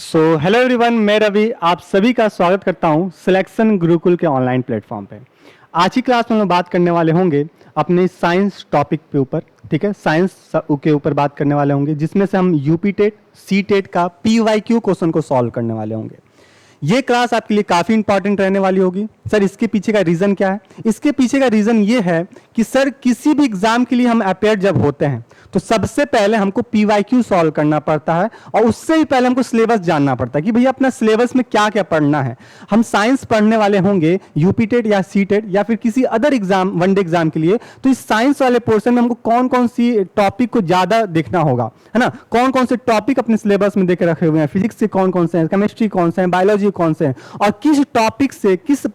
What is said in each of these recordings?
Hello everyone, मैं रवि आप सभी का स्वागत करता हूं सिलेक्शन गुरुकुल के ऑनलाइन प्लेटफॉर्म पे। आज की क्लास में हम लोग बात करने वाले होंगे अपने साइंस टॉपिक के ऊपर। ठीक है, साइंस के ऊपर बात करने वाले होंगे, जिसमें से हम यूपी टेट, सी टेट का PYQ क्वेश्चन को सॉल्व करने वाले होंगे। ये क्लास आपके लिए काफ़ी इंपॉर्टेंट रहने वाली होगी। सर, इसके पीछे का रीज़न क्या है? इसके पीछे का रीज़न ये है कि सर, किसी भी एग्जाम के लिए हम अपेयर जब होते हैं तो सबसे पहले हमको PYQ सॉल्व करना पड़ता है, और उससे भी पहले हमको सिलेबस जानना पड़ता है कि भैया अपना सिलेबस में क्या क्या पढ़ना है। हम साइंस पढ़ने वाले होंगे यूपी टेट या सी टेट या फिर किसी अदर एग्जाम, वनडे एग्जाम के लिए, तो इस साइंस वाले पोर्शन में हमको कौन कौन सी टॉपिक को ज़्यादा देखना होगा, है ना। कौन कौन से टॉपिक अपने सिलेबस में देखे रखे हुए हैं, फिजिक्स से कौन कौन से हैं, केमिस्ट्री कौन से हैं, बायोलॉजी कौन से हैं, और किस टॉपिक से, किस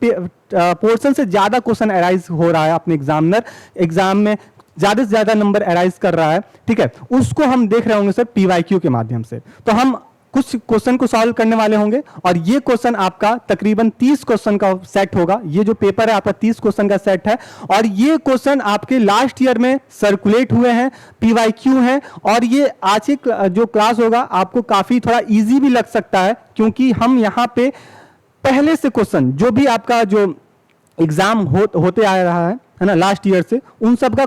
पोर्शन से ज्यादा क्वेश्चन अराइज हो रहा है अपने एग्जाम में ज्यादा से ज्यादा नंबर अराइज कर रहा है। ठीक है, उसको हम देख रहे होंगे सर PYQ के माध्यम से। तो हम कुछ क्वेश्चन को सॉल्व करने वाले होंगे, और ये क्वेश्चन आपका तकरीबन 30 क्वेश्चन का सेट होगा। ये जो पेपर है आपका 30 क्वेश्चन का सेट है, और ये क्वेश्चन आपके लास्ट ईयर में सर्कुलेट हुए हैं, PYQ हैं। और ये आज जो क्लास होगा आपको काफी थोड़ा इजी भी लग सकता है, क्योंकि हम यहाँ पे पहले से क्वेश्चन जो भी आपका जो एग्जाम होते आ रहा है ना, लास्ट ईयर से, उन सब का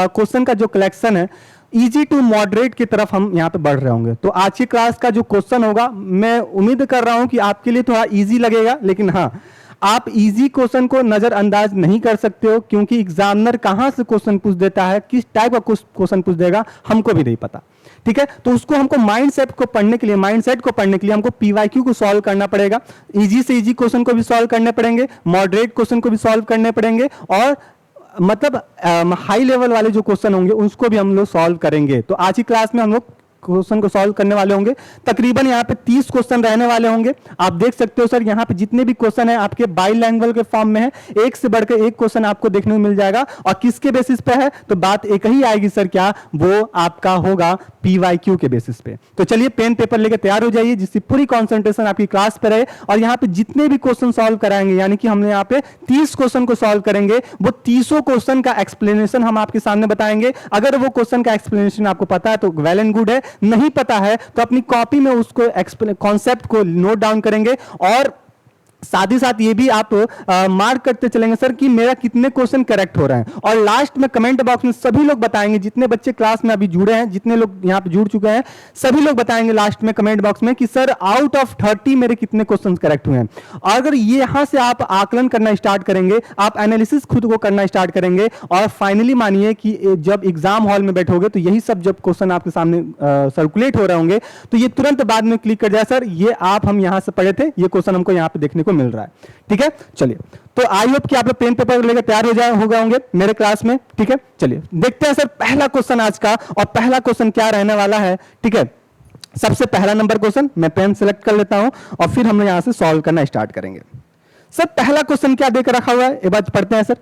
क्वेश्चन का जो कलेक्शन है, इजी टू मॉडरेट की तरफ हम यहाँ पे बढ़ रहे होंगे। तो आज की क्लास का जो क्वेश्चन होगा, मैं उम्मीद कर रहा हूँ कि आपके लिए थोड़ा इजी लगेगा, लेकिन हाँ, आप इजी क्वेश्चन को नजरअंदाज नहीं कर सकते हो, क्योंकि एग्जामिनर कहाँ से क्वेश्चन पूछ देता है, किस टाइप का क्वेश्चन पूछ देगा, हमको भी नहीं पता। ठीक है, तो उसको हमको माइंडसेट को पढ़ने के लिए हमको PYQ को सॉल्व करना पड़ेगा। इजी से इजी क्वेश्चन को भी सॉल्व करने पड़ेंगे, मॉडरेट क्वेश्चन को भी सॉल्व करने पड़ेंगे, और मतलब हाई लेवल वाले जो क्वेश्चन होंगे उसको भी हम लोग सॉल्व करेंगे। तो आज की क्लास में हम लोग क्वेश्चन को सॉल्व करने वाले होंगे। तकरीबन यहाँ पे 30 क्वेश्चन रहने वाले होंगे। आप देख सकते हो सर, यहाँ पे जितने भी क्वेश्चन है आपके बाइलैंग्वेज के फॉर्म में है, एक से बढ़कर एक क्वेश्चन आपको देखने को मिल जाएगा। और किसके बेसिस पे है, तो बात एक ही आएगी सर, क्या वो आपका होगा PYQ के बेसिस पे। तो चलिए पेन पेपर लेकर तैयार हो जाइए, जिससे पूरी कॉन्सेंट्रेशन आपकी क्लास पे रहे। और यहाँ पे जितने भी क्वेश्चन सॉल्व कराएंगे, यानी कि हमने यहाँ पे 30 क्वेश्चन को सॉल्व करेंगे, वो 30 क्वेश्चन का एक्सप्लेनेशन हम आपके सामने बताएंगे। अगर वो क्वेश्चन का एक्सप्लेनेशन आपको पता है तो वेल एंड गुड है, नहीं पता है तो अपनी कॉपी में उसको कॉन्सेप्ट को नोट डाउन करेंगे, और साथ ही साथ ये भी आप मार्क करते चलेंगे सर कि मेरा कितने क्वेश्चन करेक्ट हो रहे हैं। और लास्ट में कमेंट बॉक्स में सभी लोग बताएंगे, जितने बच्चे क्लास में अभी जुड़े हैं, जितने लोग यहाँ पे जुड़ चुके हैं, सभी लोग बताएंगे लास्ट में कमेंट बॉक्स में कि सर आउट ऑफ 30 मेरे कितने क्वेश्चन करेक्ट हुए हैं। और अगर ये यहां से आप आकलन करना स्टार्ट करेंगे, आप एनालिसिस खुद को करना स्टार्ट करेंगे, और फाइनली मानिए कि जब एग्जाम हॉल में बैठोगे तो यही सब जब क्वेश्चन आपके सामने सर्कुलेट हो रहे होंगे, तो ये तुरंत बाद में क्लिक कर जाए सर ये आप हम यहां से पढ़े थे, ये क्वेश्चन हमको यहाँ पे देखने को मिल रहा है। ठीक है, चलिए, तो आई होप कि आप लोग पेन पेपर लेकर तैयार हो गए होंगे मेरे क्लास में। ठीक है, चलिए देखते हैं सर पहला क्वेश्चन आज का, और पहला क्वेश्चन क्या रहने वाला है। ठीक है, सबसे पहला नंबर क्वेश्चन मैं पेन सेलेक्ट कर लेता हूं, और फिर हम यहां से सॉल्व करना स्टार्ट करेंगे। सर पहला क्वेश्चन क्या देकर रखा हुआ है, एक बार पढ़ते हैं सर।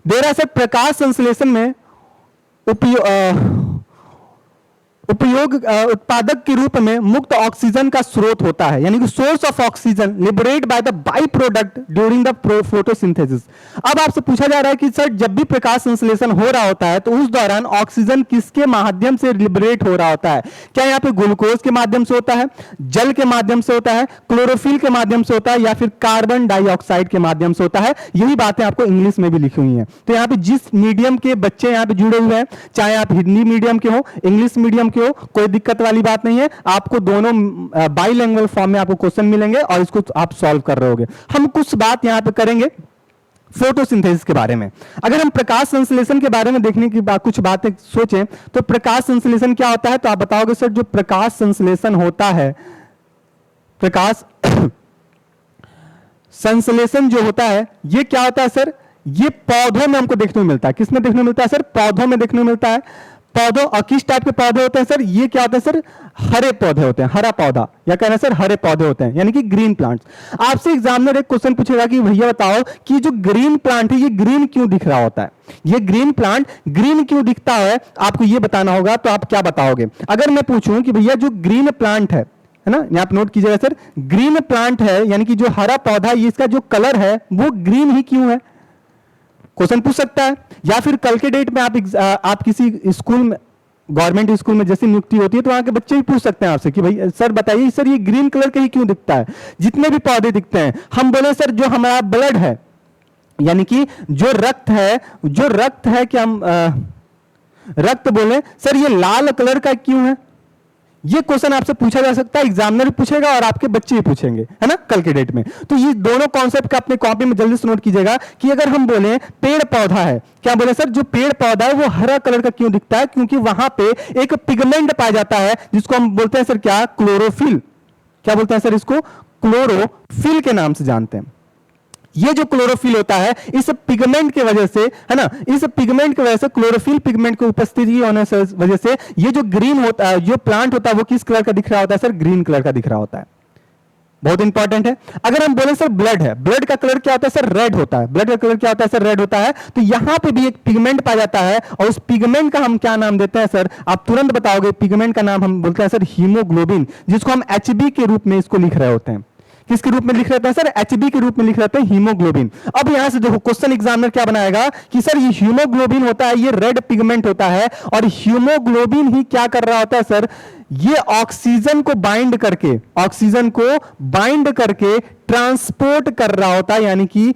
दे रहा है सर, प्रकाश संश्लेषण में उपयोग उत्पादक के रूप में मुक्त ऑक्सीजन का स्रोत होता है, यानी कि source of oxygen liberate by the by product during the photosynthesis. अब आपसे पूछा जा रहा है कि सर जब भी प्रकाश संश्लेषण हो रहा होता है तो उस दौरान ऑक्सीजन किसके माध्यम से लिबरेट हो रहा होता है? क्या यहाँ पे ग्लूकोज के माध्यम से होता है, जल के माध्यम से होता है, क्लोरोफिल के माध्यम से होता है, या फिर कार्बन डाइऑक्साइड के माध्यम से होता है? यही बातें आपको इंग्लिश में भी लिखी हुई हैं। तो यहाँ पे जिस मीडियम के बच्चे यहाँ पे जुड़े हुए हैं, चाहे आप हिंदी मीडियम के हो, इंग्लिश मीडियम के हो, कोई दिक्कत वाली बात नहीं है। आपको दोनों बाइलैंग्वेज फॉर्म में आपको क्वेश्चन मिलेंगे, और इसको आप सॉल्व कर रहे होगे। हम कुछ बात यहां पे करेंगे फोटोसिंथेसिस के बारे में। अगर हम प्रकाश संश्लेषण के बारे में देखने की कुछ बातें सोचें, तो प्रकाश संश्लेषण क्या होता है, तो आप बताओगे सर जो प्रकाश संश्लेषण होता है, प्रकाश संश्लेषण जो होता है ये क्या होता है सर, ये पौधों में हमको देखने को मिलता है। किसमें देखने को मिलता है सर? पौधों में देखने को मिलता है। पौधों, और किस टाइप के पौधे होते हैं सर? ये क्या होते हैं सर? हरे पौधे होते हैं, हरा पौधा, या कहना सर हरे पौधे होते हैं, यानी कि ग्रीन प्लांट्स। आपसे एग्जामिनर एक क्वेश्चन पूछेगा कि भैया बताओ कि जो ग्रीन प्लांट है ये ग्रीन क्यों दिख रहा होता है, ये ग्रीन प्लांट ग्रीन क्यों दिखता है, आपको ये बताना होगा। तो आप क्या बताओगे? अगर मैं पूछूं कि भैया जो ग्रीन प्लांट है ना, यहाँ पे नोट कीजिएगा सर, ग्रीन प्लांट है यानी कि जो हरा पौधा है, इसका जो कलर है वो ग्रीन ही क्यों है? क्वेश्चन पूछ सकता है। या फिर कल के डेट में आप किसी स्कूल में गवर्नमेंट स्कूल में जैसी नियुक्ति होती है तो वहां के बच्चे भी पूछ सकते हैं आपसे कि भाई सर बताइए सर ये ग्रीन कलर का ही क्यों दिखता है, जितने भी पौधे दिखते हैं। हम बोले सर जो हमारा ब्लड है, यानी कि जो रक्त है, जो रक्त है कि हम रक्त बोले सर ये लाल कलर का क्यों है। ये क्वेश्चन आपसे पूछा जा सकता है, एग्जामिनर भी पूछेगा और आपके बच्चे भी पूछेंगे, है ना, कल के डेट में। तो ये दोनों कॉन्सेप्ट का अपने कॉपी में जल्दी से नोट कीजिएगा कि अगर हम बोले पेड़ पौधा है, क्या बोले सर जो पेड़ पौधा है वो हरा कलर का क्यों दिखता है, क्योंकि वहां पे एक पिगमेंट पाया जाता है जिसको हम बोलते हैं सर क्या, क्लोरोफिल। क्या बोलते हैं सर इसको, क्लोरोफिल के नाम से जानते हैं। ये जो क्लोरोफिल होता है इस पिगमेंट की वजह से, है ना, इस पिगमेंट की वजह से, क्लोरोफिल पिगमेंट की उपस्थिति होने से वजह से ये जो ग्रीन होता है, जो प्लांट होता है वो किस कलर का दिख रहा होता है सर, ग्रीन कलर का दिख रहा होता है। बहुत इंपॉर्टेंट है। अगर हम बोले सर ब्लड है, ब्लड का कलर क्या होता है सर, रेड होता है। ब्लड का कलर क्या होता है सर, रेड होता है। तो यहां पे भी एक पिगमेंट पाया जाता है और उस पिगमेंट का हम क्या नाम देते हैं सर, आप तुरंत बताओगे। पिगमेंट का नाम हम बोलते हैं सर हीमोग्लोबिन, जिसको हम एचबी के रूप में इसको लिख रहे होते हैं। किसके रूप में लिख रहे हैं सर, एचबी के रूप में लिख रहे हैं हीमोग्लोबिन। अब यहां से देखो क्वेश्चन एग्जामिनर क्या बनाएगा कि सर ये हीमोग्लोबिन होता है, ये रेड पिगमेंट होता है, और हीमोग्लोबिन ही क्या कर रहा होता है सर, ये ऑक्सीजन को बाइंड करके, ऑक्सीजन को बाइंड करके ट्रांसपोर्ट कर रहा होता है। यानी कि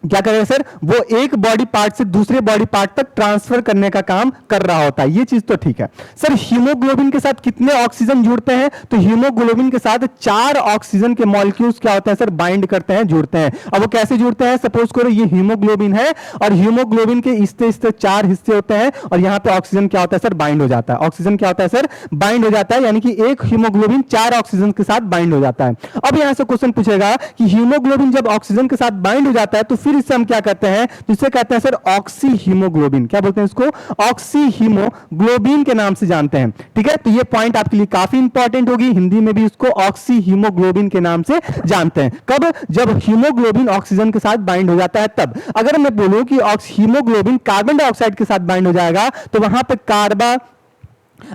क्या करेगा सर, वो एक बॉडी पार्ट से दूसरे बॉडी पार्ट तक ट्रांसफर करने का काम कर रहा होता है। ये चीज तो ठीक है सर। हीमोग्लोबिन के साथ कितने ऑक्सीजन जुड़ते हैं, तो हीमोग्लोबिन के साथ 4 ऑक्सीजन के मॉलिक्यूल्स क्या होते हैं सर, बाइंड करते हैं, जुड़ते हैं। अब वो कैसे जुड़ते हैं, सपोज करो ये हीमोग्लोबिन है और हीमोग्लोबिन के इस 4 हिस्से होते हैं और यहां पे ऑक्सीजन क्या होता है सर, बाइंड हो जाता है। ऑक्सीजन क्या होता है सर, बाइंड हो जाता है, यानी कि एक हीमोग्लोबिन 4 ऑक्सीजन के साथ बाइंड हो जाता है। अब यहां से क्वेश्चन पूछेगा कि हीमोग्लोबिन जब ऑक्सीजन के साथ बाइंड हो जाता है तो फिर इससे हम क्या कहते हैं, जिसे कहते हैं सर ऑक्सी हीमोग्लोबिन। क्या बोलते हैं इसको, ऑक्सी हीमोग्लोबिन के नाम से जानते हैं। ठीक है, तो ये पॉइंट आपके लिए काफी इंपॉर्टेंट होगी। हिंदी में भी इसको ऑक्सी हीमोग्लोबिन के नाम से जानते हैं। कब, जब हीमोग्लोबिन ऑक्सीजन के साथ बाइंड हो जाता है तब। अगर मैं बोलूं कि हीमोग्लोबिन कार्बन डाइऑक्साइड के साथ बाइंड हो जाएगा तो वहां पे कार्बा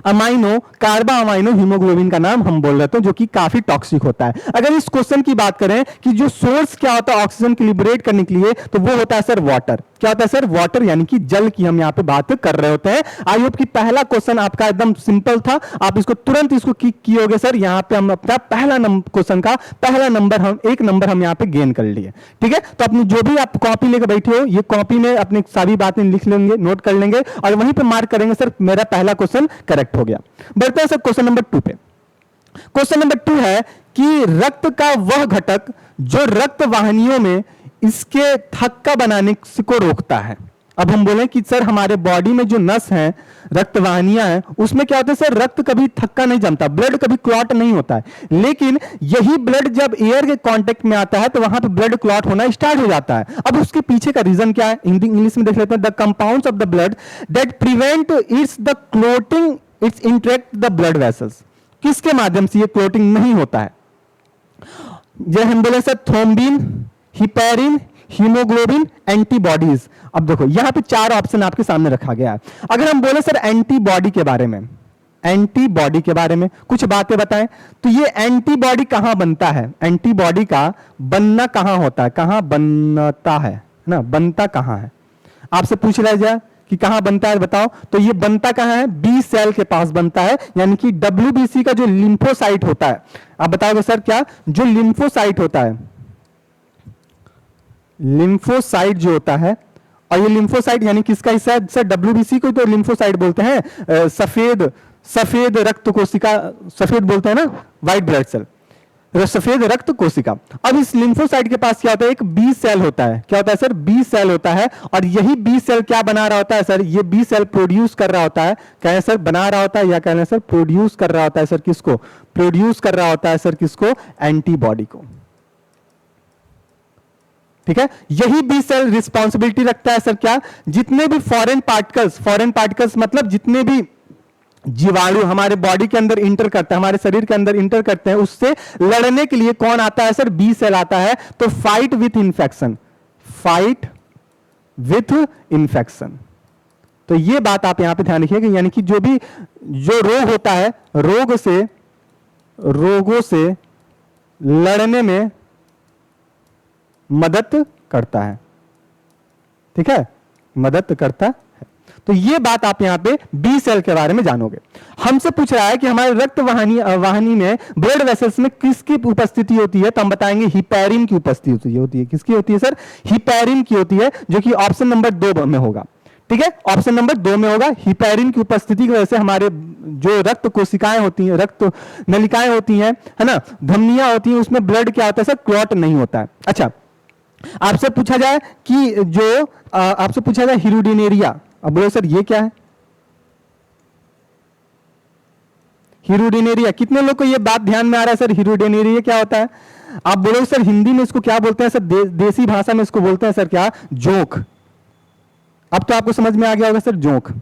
अमाइनो हीमोग्लोबिन का नाम हम बोल रहे थे, जो कि काफी टॉक्सिक होता है। अगर इस क्वेश्चन की बात करें कि जो सोर्स क्या होता है ऑक्सीजन की लिबरेट करने के लिए, तो वो होता है सर वाटर। क्या होता है सर, वाटर, यानी कि जल की हम यहां पे बात कर रहे होते हैं। आई होप कि पहला क्वेश्चन आपका एकदम सिंपल था, आप इसको तुरंत इसको किक किए सर। यहां पे हम अपना पहला क्वेश्चन का पहला नंबर, हम 1 नंबर हम यहां पे गेन कर लिए। ठीक है, तो अपनी जो भी आप कॉपी लेकर बैठे हो, ये कॉपी में अपनी सारी बातें लिख लेंगे, नोट कर लेंगे और वहीं पे मार्क करेंगे सर मेरा पहला क्वेश्चन करेक्ट हो गया। बढ़ते हैं सर क्वेश्चन नंबर 2 पे। क्वेश्चन नंबर 2 है कि रक्त का वह घटक जो रक्त वाहिनियों में इसके थक्का बनाने को रोकता है। अब हम बोलें कि सर हमारे बॉडी में जो नस है, रक्त वाहिनियां हैं, उसमें क्या होता है सर, रक्त कभी थक्का नहीं जमता, ब्लड कभी क्लॉट नहीं होता है। लेकिन यही ब्लड जब एयर के कांटेक्ट में आता है तो वहां पे ब्लड क्लॉट होना स्टार्ट हो जाता है। अब उसके पीछे का रीजन क्या है, इंग्लिश में देख लेते हैं। The compounds of the blood that prevent it's the clotting it's interact the blood vessels. किसके माध्यम से ये क्लोटिंग नहीं होता है, जैसे हम बोले sir thrombin, heparin, haemoglobin, antibodies. अब देखो यहां पे 4 ऑप्शन आपके सामने रखा गया है। अगर हम बोले सर एंटीबॉडी के बारे में, एंटीबॉडी के बारे में कुछ बातें बताएं, तो ये एंटीबॉडी कहां बनता है, एंटीबॉडी का बनना कहां होता है, कहां बनता है ना, बनता कहां है, आपसे पूछ रहा जाए कि कहां बनता है बताओ, तो ये बनता कहां है, बी सेल के पास बनता है, यानी कि डब्ल्यूबीसी का जो लिम्फोसाइट होता है। आप बताओगे सर क्या, जो लिम्फोसाइट होता है, लिम्फोसाइट जो होता है, और ये लिम्फोसाइट यानी किसका हिस्सा है सर, डब्ल्यूबीसी को तो लिम्फोसाइट बोलते हैं, सफेद रक्त कोशिका, सफेद बोलते हैं ना, व्हाइट ब्लड सेल, सफेद रक्त कोशिका। अब इस लिम्फोसाइट के पास क्या होता है, एक बी सेल होता है। क्या होता है सर, बी सेल होता है, और यही बी सेल क्या बना रहा होता है सर, ये बी सेल प्रोड्यूस कर रहा होता है, कहें सर बना रहा होता है या कहें सर प्रोड्यूस कर रहा होता है सर, किसको प्रोड्यूस कर रहा होता है सर, किसको, एंटीबॉडी को। ठीक है, यही बी सेल रिस्पॉन्सिबिलिटी रखता है सर क्या, जितने भी फॉरेन पार्टिकल्स मतलब जितने भी जीवाणु हमारे बॉडी के अंदर इंटर करते हैं, हमारे शरीर के अंदर इंटर करते हैं, उससे लड़ने के लिए कौन आता है सर, बी सेल आता है। तो fight with infection, fight with infection. तो ये बात आप यहां पे ध्यान रखिएगा, यानी कि जो रोग होता है, रोगों से लड़ने में मदद करता है। ठीक है, मदद करता है। तो ये बात आप यहाँ पे बी सेल के बारे में जानोगे। हमसे पूछ रहा है कि हमारे रक्त वाहिनी में ब्लड वेसल्स में किसकी उपस्थिति होती है, तो हम बताएंगे हिपैरिन की उपस्थिति होती है। किसकी होती है सर? हिपैरिन की होती है, जो कि ऑप्शन नंबर 2 में होगा। ठीक है, ऑप्शन नंबर 2 में होगा। हिपैरिन की उपस्थिति की वजह से हमारे जो रक्त कोशिकाएं होती हैं, रक्त नलिकाएं होती हैं, है ना, धमनियां होती हैं, उसमें ब्लड क्या होता है सर? क्लॉट नहीं होता है। अच्छा, आपसे पूछा जाए कि जो आपसे पूछा जाए हीरोडिनेरिया, अब बोलो सर ये क्या है? हीरोडिनेरिया, कितने लोग को ये बात ध्यान में आ रहा है सर? हीरोडिनेरिया क्या होता है? आप बोलो सर हिंदी में इसको क्या बोलते हैं सर? देसी भाषा में इसको बोलते हैं सर क्या? जोंक। अब तो आपको समझ में आ गया होगा सर, जोंक।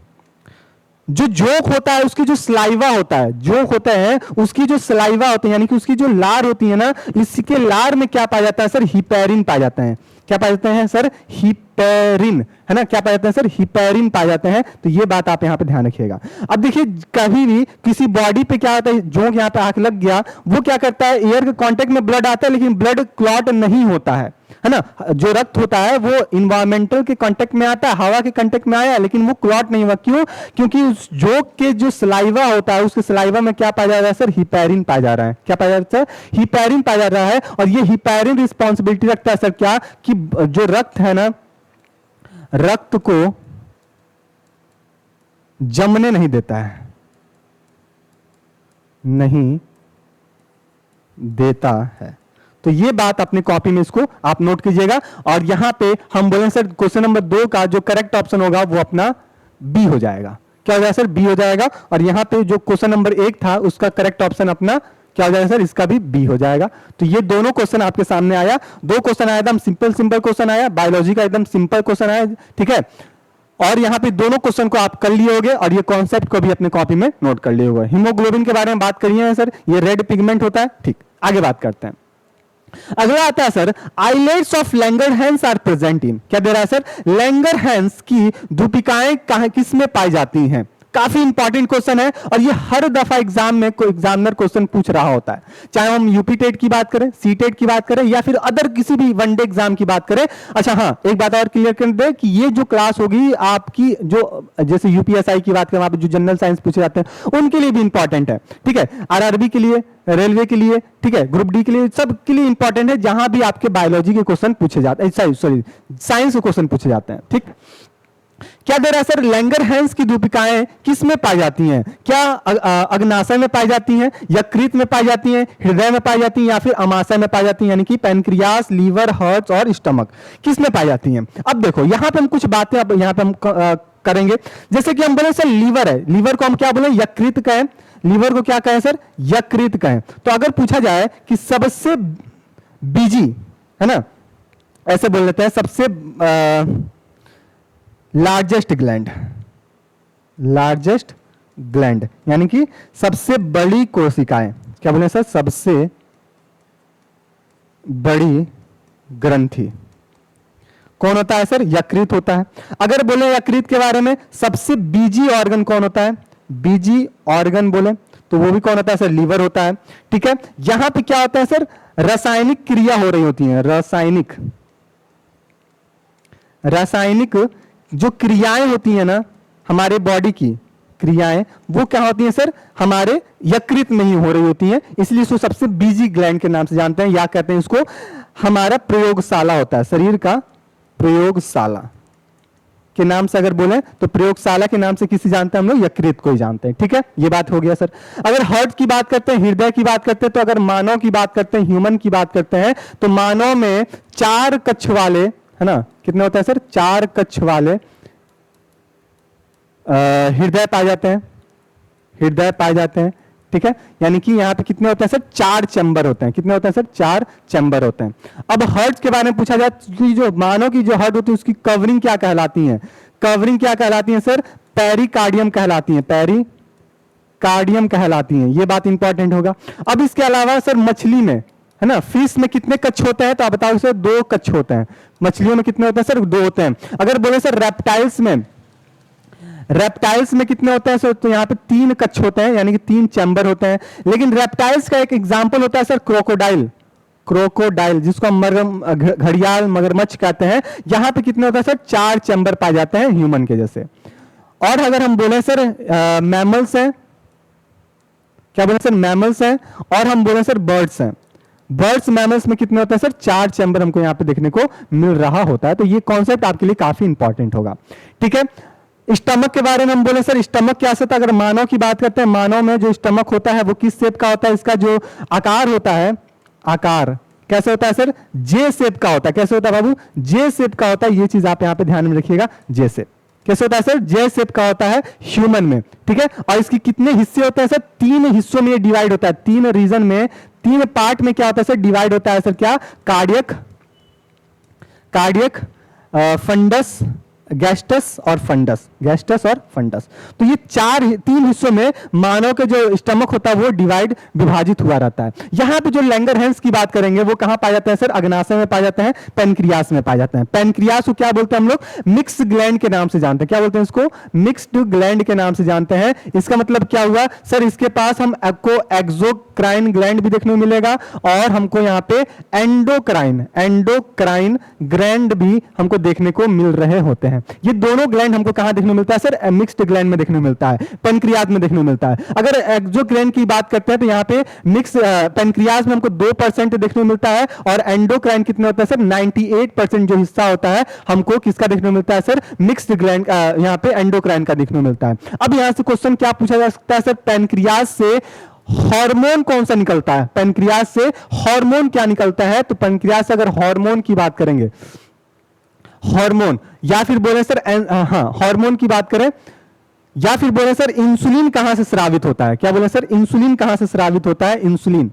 जो जोंक होता है उसकी जो सलाइवा होता है, जोंक होता है उसकी जो सलाइवा होती है, यानी कि उसकी जो लार होती है ना, इसके लार में क्या पाया जाता है सर? हिपैरिन पाया जाता है। क्या पाए जाते हैं सर? हिपैरिन, है ना। क्या पाए जाते हैं सर? हिपैरिन पाए जाते हैं। तो ये बात आप यहां पे ध्यान रखिएगा। अब देखिए, कभी भी किसी बॉडी पे क्या होता है, जोंक यहां पे आंख लग गया, वो क्या करता है? एयर के कांटेक्ट में ब्लड आता है, लेकिन ब्लड क्लॉट नहीं होता है ना। जो रक्त होता है वो इन्वायरमेंटल के कांटेक्ट में आता है, हवा के कांटेक्ट में आया, लेकिन वो क्लॉट नहीं हुआ। क्यों? क्योंकि उस जोंक के जो सलाइवा होता है, उसके सलाइवा में क्या पाया जा रहा है सर? हिपैरिन पाया जा रहा है। क्या पाया जा रहा है सर? हिपैरिन पाया जा रहा है। और ये हिपैरिन रिस्पॉन्सिबिलिटी रखता है सर क्या? कि जो रक्त है ना, रक्त को जमने नहीं देता है, नहीं देता है। तो ये बात अपनी कॉपी में इसको आप नोट कीजिएगा। और यहां पे हम बोले सर क्वेश्चन नंबर 2 का जो करेक्ट ऑप्शन होगा वो अपना बी हो जाएगा। क्या हो जाएगा सर? बी हो जाएगा। और यहां पे जो क्वेश्चन नंबर 1 था उसका करेक्ट ऑप्शन अपना क्या हो जाएगा सर? इसका भी बी हो जाएगा। तो ये दोनों क्वेश्चन आपके सामने आया। 2 क्वेश्चन आया, एकदम सिंपल क्वेश्चन आया, बायोलॉजी का एकदम सिंपल क्वेश्चन आया। ठीक है, और यहां पे दोनों क्वेश्चन को आप कर लिए होगे और ये कॉन्सेप्ट को भी अपने कॉपी में नोट कर लिए होगे। हीमोग्लोबिन के बारे में बात करिए है सर, ये रेड पिगमेंट होता है। ठीक, आगे बात करते हैं। अगला आता है sir, islets of Langerhans are present in. क्या दे रहा है सर? लैंगरहैंस की धूपिकाएं किस में पाई जाती हैं? काफी इंपॉर्टेंट क्वेश्चन है और ये हर दफा एग्जाम में कोई एग्जामिनर क्वेश्चन पूछ रहा होता है, चाहे हम यूपी टेट की बात करें, सी टेट की बात करें, या फिर अदर किसी भी वनडे एग्जाम की बात करें। अच्छा हाँ, एक बात और क्लियर कर दे कि ये जो क्लास होगी आपकी, जो जैसे यूपीएसआई की बात करें, वहां पे जो जनरल साइंस पूछे जाते हैं उनके लिए भी इंपॉर्टेंट है। ठीक है, आरआरबी के लिए, रेलवे के लिए, ठीक है, ग्रुप डी के लिए, सब के लिए इंपॉर्टेंट है, जहां भी आपके बायोलॉजी के क्वेश्चन पूछे जाते हैं, सॉरी साइंस के क्वेश्चन पूछे जाते हैं। ठीक, क्या दे रहा है सर? लैंगरहैंस की धूपिकाएं किस में पाई जाती हैं? क्या अग्नाशय में पाई जाती हैं, यकृत में पाई जाती हैं, हृदय में पाई जाती हैं, या फिर अमाशय में पाई जाती हैं, यानी कि पैनक्रियास, लीवर, हार्ट और स्टमक, किस में पाई जाती हैं? अब देखो यहां पे हम कुछ बातें अब यहां पे हम करेंगे। जैसे कि हम बोले सर लीवर है, लीवर को हम क्या बोले? यकृत कहें। लीवर को क्या कहें सर? यकृत कहें। तो अगर पूछा जाए कि सबसे बीजी, है ना, ऐसे बोल लेते हैं, सबसे लार्जेस्ट ग्लैंड, लार्जेस्ट ग्लैंड यानी कि सबसे बड़ी कोशिकाएं, क्या बोले सर? सबसे बड़ी ग्रंथि कौन होता है सर? यकृत होता है। अगर बोले यकृत के बारे में, सबसे बीजी ऑर्गन कौन होता है? बीजी ऑर्गन बोले तो वो भी कौन होता है सर? लीवर होता है। ठीक है, यहां पे क्या होता है सर? रासायनिक क्रिया हो रही होती है, रासायनिक जो क्रियाएं होती है ना, हमारे बॉडी की क्रियाएं, वो क्या होती हैं सर? हमारे यकृत में ही हो रही होती हैं, इसलिए इसको सबसे बीजी ग्लैंड के नाम से जानते हैं, या कहते हैं इसको हमारा प्रयोगशाला होता है, शरीर का प्रयोगशाला के नाम से अगर बोले तो प्रयोगशाला के नाम से किसी जानते हैं हम लोग? यकृत को ही जानते हैं। ठीक है, ये बात हो गया सर। अगर हार्ट की बात करते हैं, हृदय की बात करते हैं, तो अगर मानव की बात करते हैं, ह्यूमन की बात करते हैं, तो मानव में 4 कक्ष वाले, है ना, कितने होते हैं सर? 4 कक्ष वाले हृदय पाए जाते हैं, हृदय पाए जाते हैं। ठीक है, यानी कि यहां पे कितने होते हैं सर? 4 चैम्बर होते हैं। कितने होते हैं सर? 4 चैम्बर होते हैं। अब हार्ट के बारे में पूछा जाए कि जो मानव की जो हार्ट होती है उसकी कवरिंग क्या कहलाती है? कवरिंग क्या कहलाती है सर? पेरिकार्डियम कहलाती है, पेरिकार्डियम कहलाती है। ये बात इंपॉर्टेंट होगा। अब इसके अलावा सर मछली में, है ना, फिश में कितने कच्छ होते हैं? तो आप बताओ सर 2 कच्छ होते हैं। मछलियों में कितने होते हैं सर? 2 होते हैं। अगर बोले सर रेप्टाइल्स में कितने होते हैं सर? तो यहाँ पे 3 कच्छ होते हैं, यानी कि 3 चैम्बर होते हैं। लेकिन रेप्टाइल्स का एक एग्जांपल होता है सर क्रोकोडाइल, जिसको हम घड़ियाल, मगरमच्छ कहते हैं। यहां पे कितने होते हैं सर? 4 चैम्बर पाए जाते हैं ह्यूमन के जैसे। और अगर हम बोले सर मैमल्स हैं, क्या बोले सर मैमल्स हैं, और हम बोले सर बर्ड्स हैं। बर्ड्स मैमल्स में कितने होते हैं सर, 4 चैम्बर हमको यहां पे देखने को मिल रहा होता है। तो ये कॉन्सेप्ट आपके लिए काफी इंपॉर्टेंट होगा, ठीक है। स्टमक के बारे में हम बोले सर, स्टमक क्या होता है, अगर मानव की बात करते हैं, मानव में जो स्टमक होता है वो किस शेप का होता है, इसका जो आकार होता है, आकार कैसे होता है सर, जे शेप का होता है। कैसे होता है बाबू, जे शेप का होता है। ये चीज आप यहां पे ध्यान में रखिएगा, जे शेप कैसे होता है सर, जे शेप का होता है ह्यूमन में, ठीक है। और इसके कितने हिस्से होते हैं सर, 3 हिस्सों में ये डिवाइड होता है, 3 रीजन में, 3 पार्ट में क्या होता है सर, डिवाइड होता है सर, क्या, कार्डियक, कार्डियक, फंडस, गैस्टस और फंडस, गैस्टस और फंडस। तो ये 3 हिस्सों में मानव के जो स्टमक होता है वो डिवाइड, विभाजित हुआ रहता है। यहां पे जो लैंगरहैंस की बात करेंगे वो कहां पाए जाते हैं सर, अग्नाशय में पाए जाते हैं, पेनक्रियास में पाए जाते हैं। पेनक्रियास को क्या बोलते हैं हम लोग, मिक्स ग्लैंड के नाम से जानते हैं। क्या बोलते हैं इसको, मिक्स्ड ग्लैंड के नाम से जानते हैं। इसका मतलब क्या हुआ सर, इसके पास हम आपको एक्सोक्राइन ग्लैंड भी देखने को मिलेगा और हमको यहाँ पे एंडोक्राइन, एंडोक्राइन ग्लैंड भी हमको देखने को मिल रहे होते हैं। ये दोनों ग्लैंड हमको कहां देखने को मिलता है सर, मिक्स्ड ग्लैंड में देखने को मिलता है, पेनक्रियास में देखने को मिलता है। अगर एक्सोक्राइन की बात करते हैं तो यहाँ पे मिक्स पेनक्रियास में हमको 2% देखने को मिलता है, और एंडोक्राइन कितने होता है सर, 98% जो हिस्सा होता है हमको किसका देखने को मिलता है सर, मिक्स्ड ग्लैंड, यहाँ पे एंडोक्राइन का देखने को मिलता है। अब यहां से क्वेश्चन क्या पूछा जा सकता है सर, पेनक्रियास से हार्मोन कौन सा निकलता है, पेनक्रियास से हार्मोन क्या निकलता है। तो पेनक्रियास से अगर हार्मोन की बात करेंगे, हार्मोन, या फिर बोले सर हाँ हार्मोन की बात करें, या फिर बोले सर इंसुलिन कहां से स्रावित होता है। क्या बोले सर, इंसुलिन कहां से स्रावित होता है, इंसुलिन,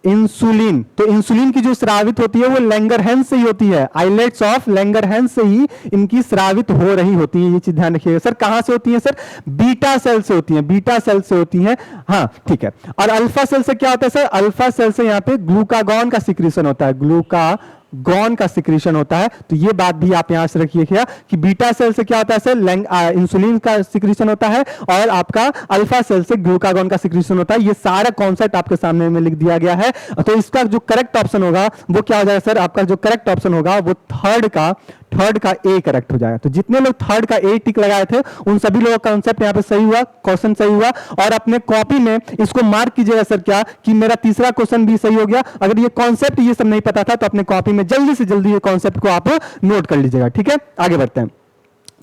इंसुलिन। तो इंसुलिन की जो स्रावित होती है वो लैंगरहैंस से ही होती है, आइलेट्स ऑफ लैंगरहैंस से ही इनकी स्रावित हो रही होती है। ये चीज ध्यान रखिएगा सर, कहां से होती है सर, बीटा सेल से होती है, बीटा सेल से होती है, हाँ ठीक है। और अल्फा सेल से क्या होता है सर, अल्फा सेल से यहाँ पे ग्लूकागॉन का सिक्रीशन होता है, ग्लूकागॉन का सिक्रीशन होता है। तो ये बात भी आप यहां से रखिएगा कि बीटा सेल से क्या होता है सर, इंसुलिन का सिक्रीशन होता है, और आपका अल्फा सेल से ग्लूकागॉन का सिक्रीशन होता है। ये सारा कॉन्सेप्ट आपके सामने में लिख दिया गया है। तो इसका जो करेक्ट ऑप्शन होगा वो क्या हो जाएगा सर, आपका जो करेक्ट ऑप्शन होगा वो थर्ड का ए करेक्ट हो जाएगा। तो जितने लोग थर्ड का ए टिक लगाए थे उन सभी लोगों का कॉन्सेप्ट यहाँ पे सही हुआ, क्वेश्चन सही हुआ। और अपने कॉपी में इसको मार्क कीजिएगा सर, क्या कि मेरा तीसरा क्वेश्चन भी सही हो गया। अगर ये कॉन्सेप्ट ये सब नहीं पता था तो अपने कॉपी में जल्दी से जल्दी ये कॉन्सेप्ट को आप नोट कर लीजिएगा, ठीक है। आगे बढ़ते हैं।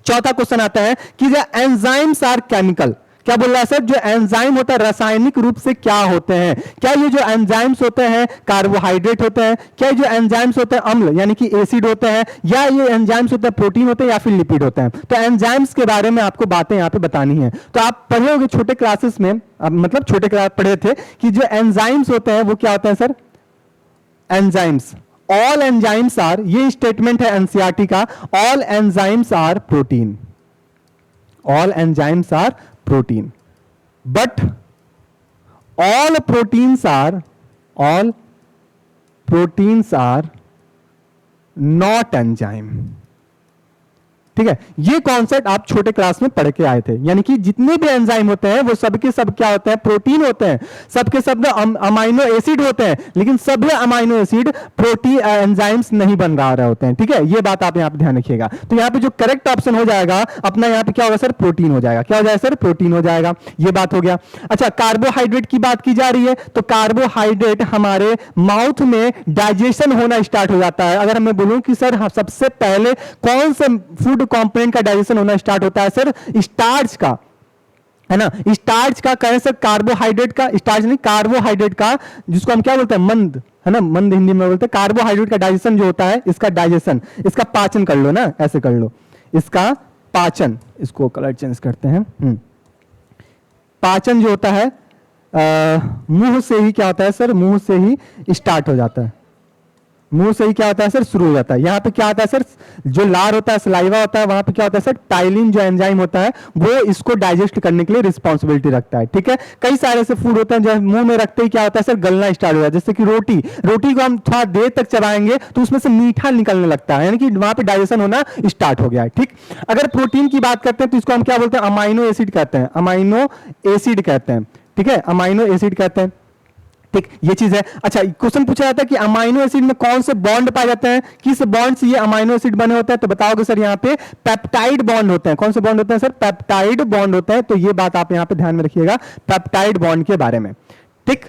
चौथा क्वेश्चन आता है कि एंजाइम्स आर केमिकल। क्या बोल रहा है सर, जो एंजाइम होता है रासायनिक रूप से क्या होते हैं। क्या ये जो एंजाइम्स होते हैं कार्बोहाइड्रेट होते हैं, क्या ये जो एंजाइम्स होते हैं अम्ल यानी कि एसिड होते हैं, या ये एंजाइम्स होते हैं प्रोटीन होते हैं, या फिर लिपिड होते हैं। तो एंजाइम्स के बारे में आपको बातें यहाँ पे बतानी है। तो आप पढ़े होंगे छोटे क्लासेस में, मतलब छोटे क्लास पढ़े थे कि जो एंजाइम्स होते हैं वो क्या होते हैं sir, enzymes, all enzymes are, ये स्टेटमेंट है एनसीईआरटी का, all enzymes are protein, all enzymes are protein, but all proteins are not enzyme। ठीक है, ये कॉन्सेप्ट आप छोटे क्लास में पढ़ के आए थे, यानी कि जितने भी एंजाइम होते हैं वो सबके सब क्या होते हैं, प्रोटीन होते हैं, सबके सब अमाइनो एसिड होते हैं, लेकिन सब अमाइनो एसिड प्रोटीन एंजाइम्स नहीं बन रहे होते हैं। ठीक है, ये बात आप यहाँ पे ध्यान रखिएगा। तो यहाँ पे जो करेक्ट ऑप्शन हो जाएगा अपना, यहाँ पे क्या होगा सर, प्रोटीन हो जाएगा। क्या हो जाएगा सर, प्रोटीन हो जाएगा। ये बात हो गया। अच्छा, कार्बोहाइड्रेट की बात की जा रही है, तो कार्बोहाइड्रेट हमारे माउथ में डाइजेशन होना स्टार्ट हो जाता है। अगर मैं बोलूं कि सर सबसे पहले कौन से फूड कंपोनेंट का डाइजेशन होना स्टार्ट होता है सर, स्टार्च का, है ना, स्टार्च का कहें सर, कार्बोहाइड्रेट का, स्टार्च नहीं कार्बोहाइड्रेट का, जिसको हम क्या बोलते हैं, मंद, है ना, मंद हिंदी में बोलते हैं। कार्बोहाइड्रेट का डाइजेशन जो होता है, इसका डाइजेशन, इसका पाचन कर लो ना, ऐसे कर लो, इसका पाचन, इसको कलर चेंज करते हैं। पाचन जो होता है मुंह से ही क्या होता है सर, मुंह से ही स्टार्ट हो जाता है, मुंह से ही क्या होता है सर, शुरू हो जाता है। यहाँ पे क्या होता है सर, जो लार होता है, सलाइवा होता है, वहां पे क्या होता है सर, टाइलिन जो एंजाइम होता है वो इसको डाइजेस्ट करने के लिए रिस्पॉन्सिबिलिटी रखता है। ठीक है, कई सारे ऐसे फूड होते हैं जो मुंह में रखते ही क्या होता है सर, गलना स्टार्ट हो जाता है। जैसे कि रोटी, रोटी को हम थोड़ा देर तक चबाएंगे तो उसमें से मीठा निकलने लगता है, यानी कि वहां पे डाइजेशन होना स्टार्ट हो गया है। ठीक, अगर प्रोटीन की बात करते हैं तो इसको हम क्या बोलते हैं, अमाइनो एसिड कहते हैं, अमाइनो एसिड कहते हैं। ठीक है, अमाइनो एसिड कहते हैं। ठीक, ये चीज है। अच्छा, क्वेश्चन पूछा जाता है कि अमाइनो एसिड में कौन से बॉन्ड पाए जाते हैं, किस बॉन्ड से ये अमाइनो एसिड बने होते हैं, तो बताओगे सर यहाँ पे पेप्टाइड बॉन्ड होते हैं। कौन से बॉन्ड होते हैं सर? पेप्टाइड बॉन्ड होते हैं। तो ये बात आप यहाँ पे ध्यान में रखिएगा पेप्टाइड बॉन्ड के बारे में। ठीक,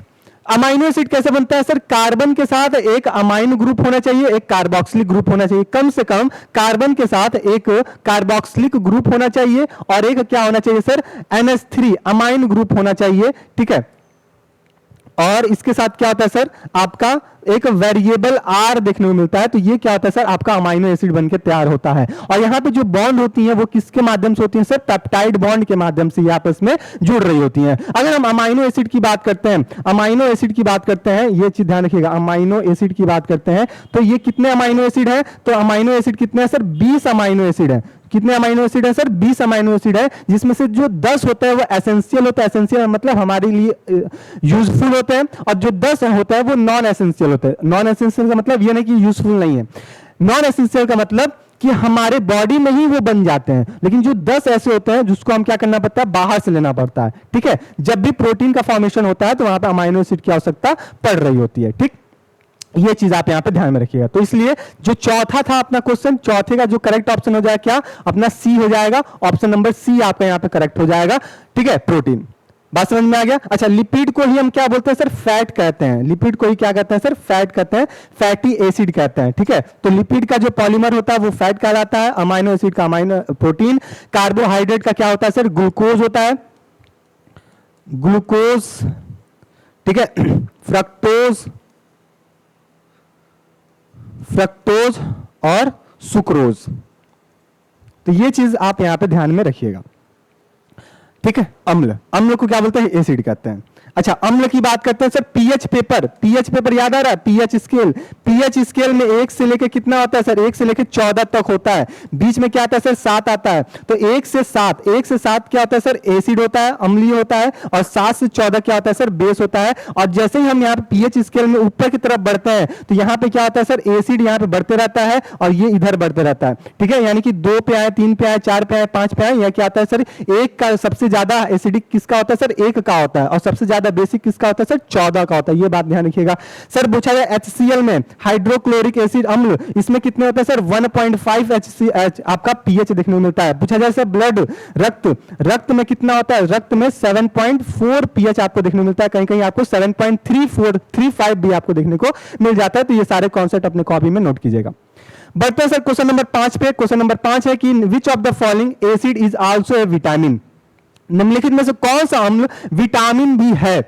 अमाइनो एसिड कैसे बनता है सर? कार्बन के साथ एक अमाइन ग्रुप होना चाहिए, एक कार्बोक्सिलिक ग्रुप होना चाहिए, कम से कम कार्बन के साथ एक कार्बोक्सिलिक ग्रुप होना चाहिए और एक क्या होना चाहिए सर? NH3 अमाइन ग्रुप होना चाहिए। ठीक है, और इसके साथ क्या होता है सर? आपका एक वेरिएबल R देखने को मिलता है। तो ये क्या होता है सर? आपका अमाइनो एसिड बनके तैयार होता है। और यहां पे जो बॉन्ड होती हैं वो किसके माध्यम से होती हैं सर? पेप्टाइड बॉन्ड के माध्यम से ये आपस में जुड़ रही होती हैं। अगर हम अमाइनो एसिड की बात करते हैं, अमाइनो एसिड की बात करते हैं, ये चीज ध्यान रखिएगा, अमाइनो एसिड की बात करते हैं तो ये कितने अमाइनो एसिड है? तो अमाइनो एसिड कितने हैं सर? 20 अमाइनो एसिड है। कितने अमाइनो एसिड है सर? 20 अमाइनो एसिड है, जिसमें से जो 10 होता है वो एसेंशियल होता है। एसेंशियल मतलब हमारे लिए यूजफुल होते हैं, और जो 10 होता है वो नॉन एसेंशियल होता है। नॉन एसेंशियल का मतलब ये नहीं कि यूजफुल नहीं है, नॉन एसेंशियल का मतलब कि हमारे बॉडी में ही वो बन जाते हैं, लेकिन जो 10 ऐसे होते हैं जिसको हम क्या करना पड़ता है? बाहर से लेना पड़ता है। ठीक है, जब भी प्रोटीन का फॉर्मेशन होता है तो वहां पर अमाइनो एसिड की आवश्यकता पड़ रही होती है। ठीक, ये चीज आप यहां पे ध्यान में रखिएगा। तो इसलिए जो चौथा था अपना क्वेश्चन, चौथे का जो करेक्ट ऑप्शन हो जाएगा क्या? अपना सी हो जाएगा। ऑप्शन नंबर सी आपका यहां पे करेक्ट हो जाएगा। ठीक है, प्रोटीन। बात समझ में आ गया? अच्छा, लिपिड को ही हम क्या बोलते हैं सर? फैट कहते हैं। लिपिड को ही क्या कहते हैं सर? फैट कहते हैं, फैटी एसिड कहते हैं। ठीक है, तो लिपिड का जो पॉलीमर होता है वो फैट कहलाता है, अमाइनो एसिड का अमाइनो प्रोटीन, कार्बोहाइड्रेट का क्या होता है सर? ग्लूकोज होता है, ग्लूकोज। ठीक है, फ्रक्टोज, फ्रक्टोज और सुक्रोज। तो ये चीज आप यहां पे ध्यान में रखिएगा। ठीक है, अम्ल, अम्ल को क्या बोलते हैं? एसिड कहते हैं। अच्छा, अम्ल की बात करते हैं sir. PH paper, pH paper याद आ रहा है? पीएच स्केल, पीएच स्केल में 1 से लेके कितना होता है सर? 1 से लेके 14 तक होता है। बीच में क्या आता है सर? 7 आता है। तो 1 से 7 क्या होता है सर? एसिड होता है, अम्लीय होता है। और 7 से 14 क्या होता है सर? बेस होता है। और जैसे ही हम यहाँ पे पीएच स्केल में ऊपर की तरफ बढ़ते हैं तो यहाँ पे क्या होता है सर? एसिड यहाँ पे बढ़ते रहता है और ये इधर बढ़ते रहता है। ठीक है, यानी कि 2 पे आए, 3 पे आए, 4 पे आए, 5 पे आए। यह क्या आता है सर? एक का सबसे ज्यादा एसिडिक किसका होता है सर? 1 का होता है। और सबसे ज्यादा बेसिक किसका होता है सर? 14 का होता है। ये बात ध्यान रखिएगा। सर पूछा जाए HCl में हाइड्रोक्लोरिक एसिड अम्ल, इसमें कितने होते हैं सर? 1.5 HCl आपका पीएच देखने को मिलता है। पूछा जाए सर ब्लड, रक्त, रक्त में कितना होता है? रक्त में 7.4 पीएच आपको देखने को मिलता है। कहीं कहीं आपको 7.3435 भी आपको देखने को मिल जाता है। तो ये सारे कॉन्सेप्ट अपने कॉपी में नोट कीजिएगा। बढ़ते हैं सर क्वेश्चन नंबर 5 पे। क्वेश्चन नंबर 5 है कि which of the following acid is also A vitamin? निम्नलिखित में से कौन सा अम्ल विटामिन भी है?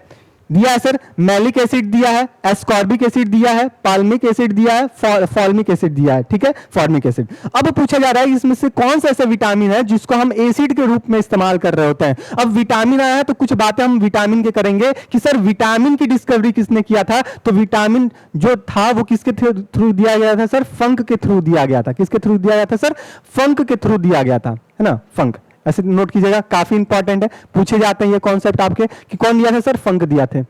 दिया है सर, मैलिक एसिड दिया है, एस्कॉर्बिक एसिड दिया है, पाल्मिक एसिड दिया है, फॉर्मिक एसिड दिया है। ठीक है, फॉर्मिक एसिड। अब पूछा जा रहा है इसमें से कौन सा ऐसा विटामिन है जिसको हम एसिड के रूप में इस्तेमाल कर रहे होते हैं। अब विटामिन आया है तो कुछ बातें हम विटामिन के करेंगे कि सर विटामिन की डिस्कवरी किसने किया था? तो विटामिन जो था वो किसके थ्रू दिया गया था सर? फंक के थ्रू दिया गया था। किसके थ्रू दिया गया था सर? फंक के थ्रू दिया गया था, है ना? फंक, ऐसे नोट कीजिएगा, काफी इंपॉर्टेंट है, पूछे जाते हैं ये कॉन्सेप्ट आपके कि कौन दिया था सर? फंक दिया थे।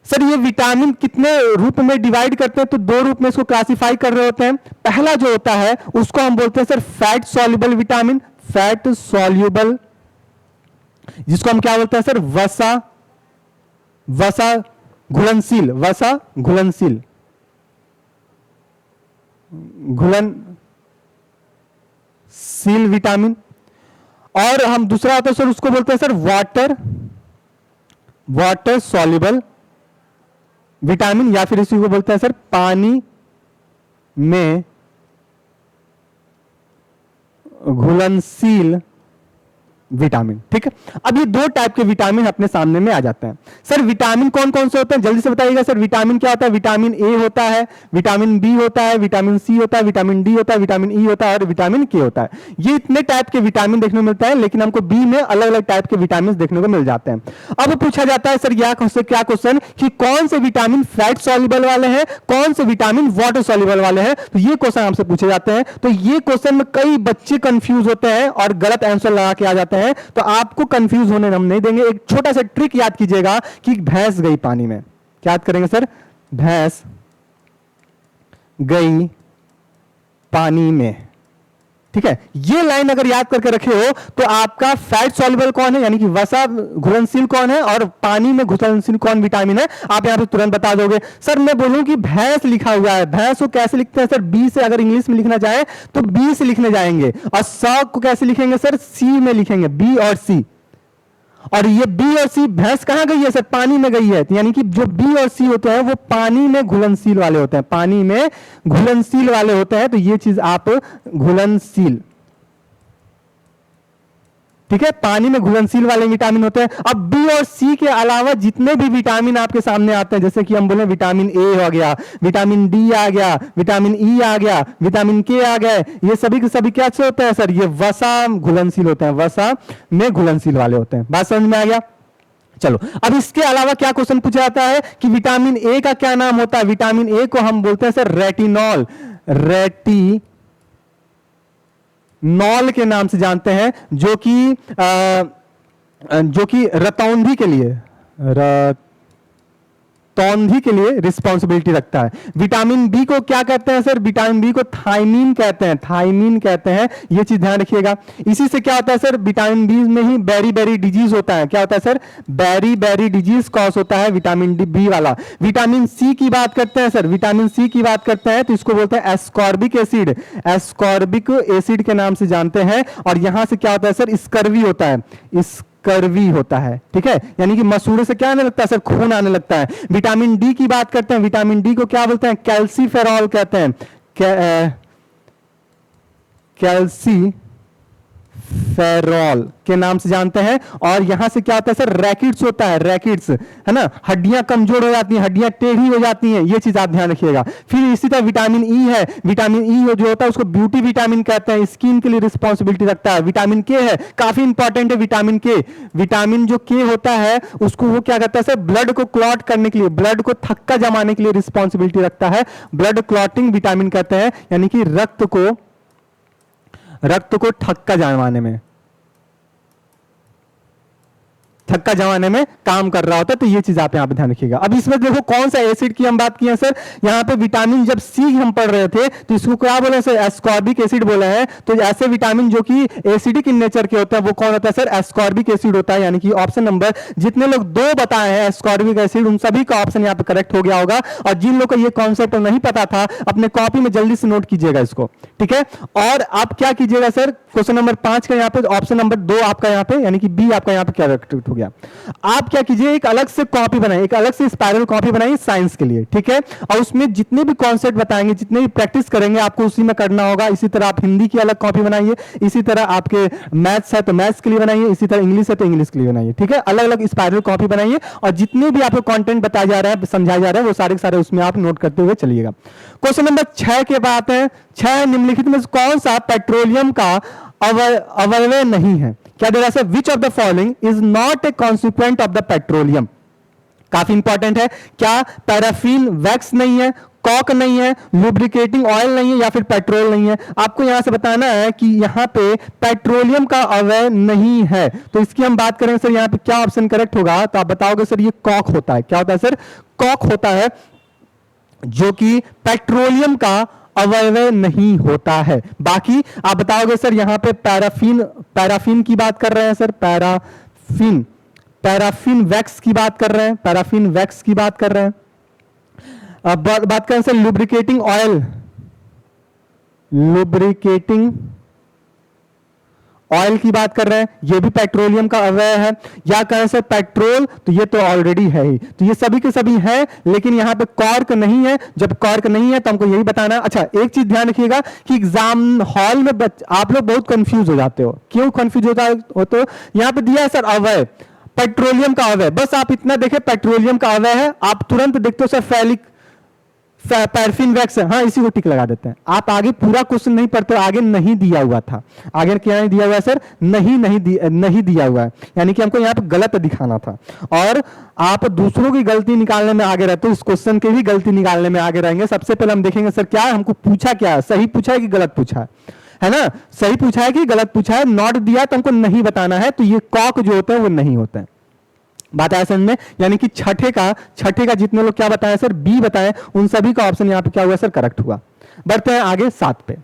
सर ये विटामिन कितने रूप में डिवाइड करते हैं? तो 2 रूप में इसको क्लासिफाई कर रहे होते हैं। पहला जो होता है उसको हम बोलते हैं sir fat soluble vitamin, fat soluble, जिसको हम क्या बोलते हैं सर? वसा, वसा घुलनशील, वसा घुलनशील, घुलनशील विटामिन। और हम दूसरा होता है सर उसको बोलते हैं sir water, water soluble vitamin, या फिर इसी को बोलते हैं सर पानी में घुलनशील विटामिन। ठीक है, अब ये 2 टाइप के विटामिन अपने सामने में आ जाते हैं। सर विटामिन कौन कौन से होते हैं जल्दी से बताइएगा। सर विटामिन क्या होता है? विटामिन ए होता है, विटामिन बी होता है, विटामिन सी होता है, विटामिन डी होता है, विटामिन ई होता है और विटामिन के होता है। ये इतने टाइप के विटामिन देखने को मिलता है, लेकिन हमको बी में अलग अलग टाइप के विटामिन देखने को मिल जाते हैं। अब पूछा जाता है सर क्या क्वेश्चन कि कौन से विटामिन फैट सॉल्युबल वाले हैं, कौन से विटामिन वाटर सॉल्युबल वाले हैं? तो ये क्वेश्चन हमसे पूछे जाते हैं। तो ये क्वेश्चन में कई बच्चे कंफ्यूज होते हैं और गलत आंसर लगा के आ जाते हैं। तो आपको कंफ्यूज होने हम नहीं देंगे। एक छोटा सा ट्रिक याद कीजिएगा कि भैंस गई पानी में। क्या याद करेंगे सर? भैंस गई पानी में। ठीक है, ये लाइन अगर याद करके रखे हो तो आपका फैट सॉल्युबल कौन है, यानी कि वसा घुलनशील कौन है, और पानी में घुलनशील कौन विटामिन है, आप यहां पे तुरंत बता दोगे। सर मैं बोलूं कि भैंस लिखा हुआ है, भैंस को कैसे लिखते हैं सर, बी से अगर इंग्लिश में लिखना चाहे तो बी से लिखने जाएंगे, और स को कैसे लिखेंगे सर, सी में लिखेंगे, बी और सी। और ये बी और सी, भैंस कहां गई है सर, पानी में गई है, यानी कि जो बी और सी होते हैं वो पानी में घुलनशील वाले होते हैं, पानी में घुलनशील वाले होते हैं, तो ये चीज आप घुलनशील, ठीक है, पानी में घुलनशील वाले विटामिन होते हैं। अब बी और सी के अलावा जितने भी विटामिन आपके सामने आते हैं, जैसे कि हम बोले विटामिन ए हो गया, विटामिन डी आ गया, विटामिन ई आ गया, विटामिन के आ गए, ये सभी के सभी क्या से होते हैं सर, ये वसा घुलनशील होते हैं, वसा में घुलनशील वाले होते हैं। बात समझ में आ गया। चलो अब इसके अलावा क्या क्वेश्चन पूछा जाता है कि विटामिन ए का क्या नाम होता है, विटामिन ए को हम बोलते हैं सर रेटिनॉल, नॉल के नाम से जानते हैं, जो कि रतौंधी के लिए, तौंधी के लिए रिस्पॉन्सिबिलिटी रखता है। विटामिन बी को क्या कहते हैं सर, विटामिन बी को थायमीन कहते हैं, थायमीन कहते हैं, ये चीज ध्यान रखिएगा। इसी से क्या होता है सर, विटामिन बी में ही बेरी बेरी डिजीज होता है, क्या होता है sir, beri beri disease cause होता है विटामिन बी वाला। विटामिन सी की बात करते हैं सर, विटामिन सी की बात करते हैं तो इसको बोलते हैं एस्कॉर्बिक एसिड, एस्कॉर्बिक एसिड के नाम से जानते हैं। और यहां से क्या होता है सर, स्कर्वी होता है, स्कर्वी होता है, ठीक है, यानी कि मसूड़े से क्या आने लगता है सर, खून आने लगता है। विटामिन डी की बात करते हैं, विटामिन डी को क्या बोलते हैं, कैल्सीफेरॉल कहते हैं, कैल्सीफेरॉल के नाम से जानते हैं। और यहां से क्या होता है सर, रैकेट्स होता है, रैकेट्स है ना, हड्डियां कमजोर हो जाती हैं, हड्डियां टेढ़ी हो जाती हैं, ये चीज आप ध्यान रखिएगा। फिर इसी तरह विटामिन ई है, विटामिन ई जो होता है उसको ब्यूटी विटामिन कहते हैं, स्किन के लिए रिस्पॉन्सिबिलिटी रखता है। विटामिन के है, काफी इंपॉर्टेंट है विटामिन के, विटामिन जो के होता है उसको वो क्या करता है सर, ब्लड को क्लॉट करने के लिए, ब्लड को थक्का जमाने के लिए रिस्पॉन्सिबिलिटी रखता है, ब्लड क्लॉटिंग विटामिन कहते हैं, यानी कि रक्त को थक्का जमाने में, थक्का जमाने में काम कर रहा होता है, तो ये चीज आप यहां पे ध्यान रखिएगा। अब इसमें देखो कौन सा एसिड की हम बात किए सर, यहां पे विटामिन जब सी हम पढ़ रहे थे तो इसको क्या बोले सर, एस्कॉर्बिक एसिड बोले हैं। तो ऐसे विटामिन जो कि एसिडिक इन नेचर के होते हैं वो कौन होता है सर, एस्कॉर्बिक एसिड होता है। यानी कि ऑप्शन नंबर जितने लोग 2 बताए हैं एस्कॉर्बिक एसिड, उन सभी का ऑप्शन यहां पे करेक्ट हो गया होगा। और जिन लोग को ये कॉन्सेप्ट नहीं पता था अपने कॉपी में जल्दी से नोट कीजिएगा इसको, ठीक है। और आप क्या कीजिएगा सर, क्वेश्चन नंबर 5 का यहाँ पे ऑप्शन नंबर 2 आपका यहाँ पे, यानी कि बी आपका यहाँ पे क्या हो गया, आप क्या कीजिए, एक अलग से कॉपी बनाइए, एक अलग से स्पाइरल कॉपी बनाइए साइंस के लिए, ठीक है। और उसमें जितने भी कॉन्सेप्ट बताएंगे, जितने भी प्रैक्टिस करेंगे आपको उसी में करना होगा। इसी तरह आप हिंदी की अलग कॉपी बनाइए, इसी तरह आपके मैथ्स है तो मैथ्स के लिए बनाइए, इसी तरह इंग्लिश है तो इंग्लिश के लिए बनाइए, ठीक है। अलग अलग स्पाइरल कॉपी बनाइए और जितने भी आपको कंटेंट बताया जा रहा है, समझाया जा रहा है, वो सारे सारे उसमें आप नोट करते हुए चलिएगा। क्वेश्चन नंबर 6 के बात है, 6 निम्नलिखित में कौन सा पेट्रोलियम का अवयव नहीं है, क्या दे रहा है, which of the following is not a consequent of the petroleum. काफी इंपॉर्टेंट है, क्या पैराफिन वैक्स नहीं है, कॉक नहीं है, लुब्रिकेटिंग ऑयल नहीं है, या फिर पेट्रोल नहीं है। आपको यहां से बताना है कि यहां पे पेट्रोलियम का अवयव नहीं है। तो इसकी हम बात करें सर, यहां पे क्या ऑप्शन करेक्ट होगा, तो आप बताओगे सर ये कॉक होता है। क्या होता है सर, कॉक होता है, जो कि पेट्रोलियम का अवयव नहीं होता है। बाकी आप बताओगे सर यहां पे पैराफिन की बात कर रहे हैं सर, पैराफिन वैक्स की बात कर रहे हैं, पैराफिन वैक्स की बात कर रहे हैं। अब बात करें sir lubricating oil, lubricating oil की बात कर रहे हैं, ये भी पेट्रोलियम का अवयव है। या कहें सर पेट्रोल, तो ये तो ऑलरेडी है ही, तो ये सभी के सभी हैं, लेकिन यहां पे कॉर्क नहीं है। जब कॉर्क नहीं है तो हमको यही बताना है। अच्छा एक चीज ध्यान रखिएगा कि एग्जाम हॉल में आप लोग बहुत कंफ्यूज हो जाते हो। क्यों कंफ्यूज हो तो यहां पे दिया है सर अवयव, पेट्रोलियम का अवयव, बस आप इतना देखें पेट्रोलियम का अवयव है, आप तुरंत देखते हो सर पैराफिन वैक्स है, हाँ इसी को टिक लगा देते हैं। आप आगे पूरा क्वेश्चन नहीं पढ़ते, आगे नहीं दिया हुआ था, आगे क्या नहीं दिया हुआ है सर, नहीं दिया हुआ है, यानी कि हमको यहाँ पे गलत दिखाना था। और आप दूसरों की गलती निकालने में आगे रहते हो, इस क्वेश्चन की भी गलती निकालने में आगे रहेंगे। सबसे पहले हम देखेंगे सर क्या हमको पूछा, क्या सही पूछा है कि गलत पूछा है ना, सही पूछा है कि गलत पूछा है, नॉट दिया तो हमको नहीं बताना है। तो ये कॉक जो होते हैं वो नहीं होते हैं। बात आया समझ में, यानी कि छठे का जितने लोग क्या बताया सर, बी बताए, उन सभी का ऑप्शन यहां पे क्या हुआ सर, करेक्ट हुआ। बढ़ते हैं आगे 7 पे।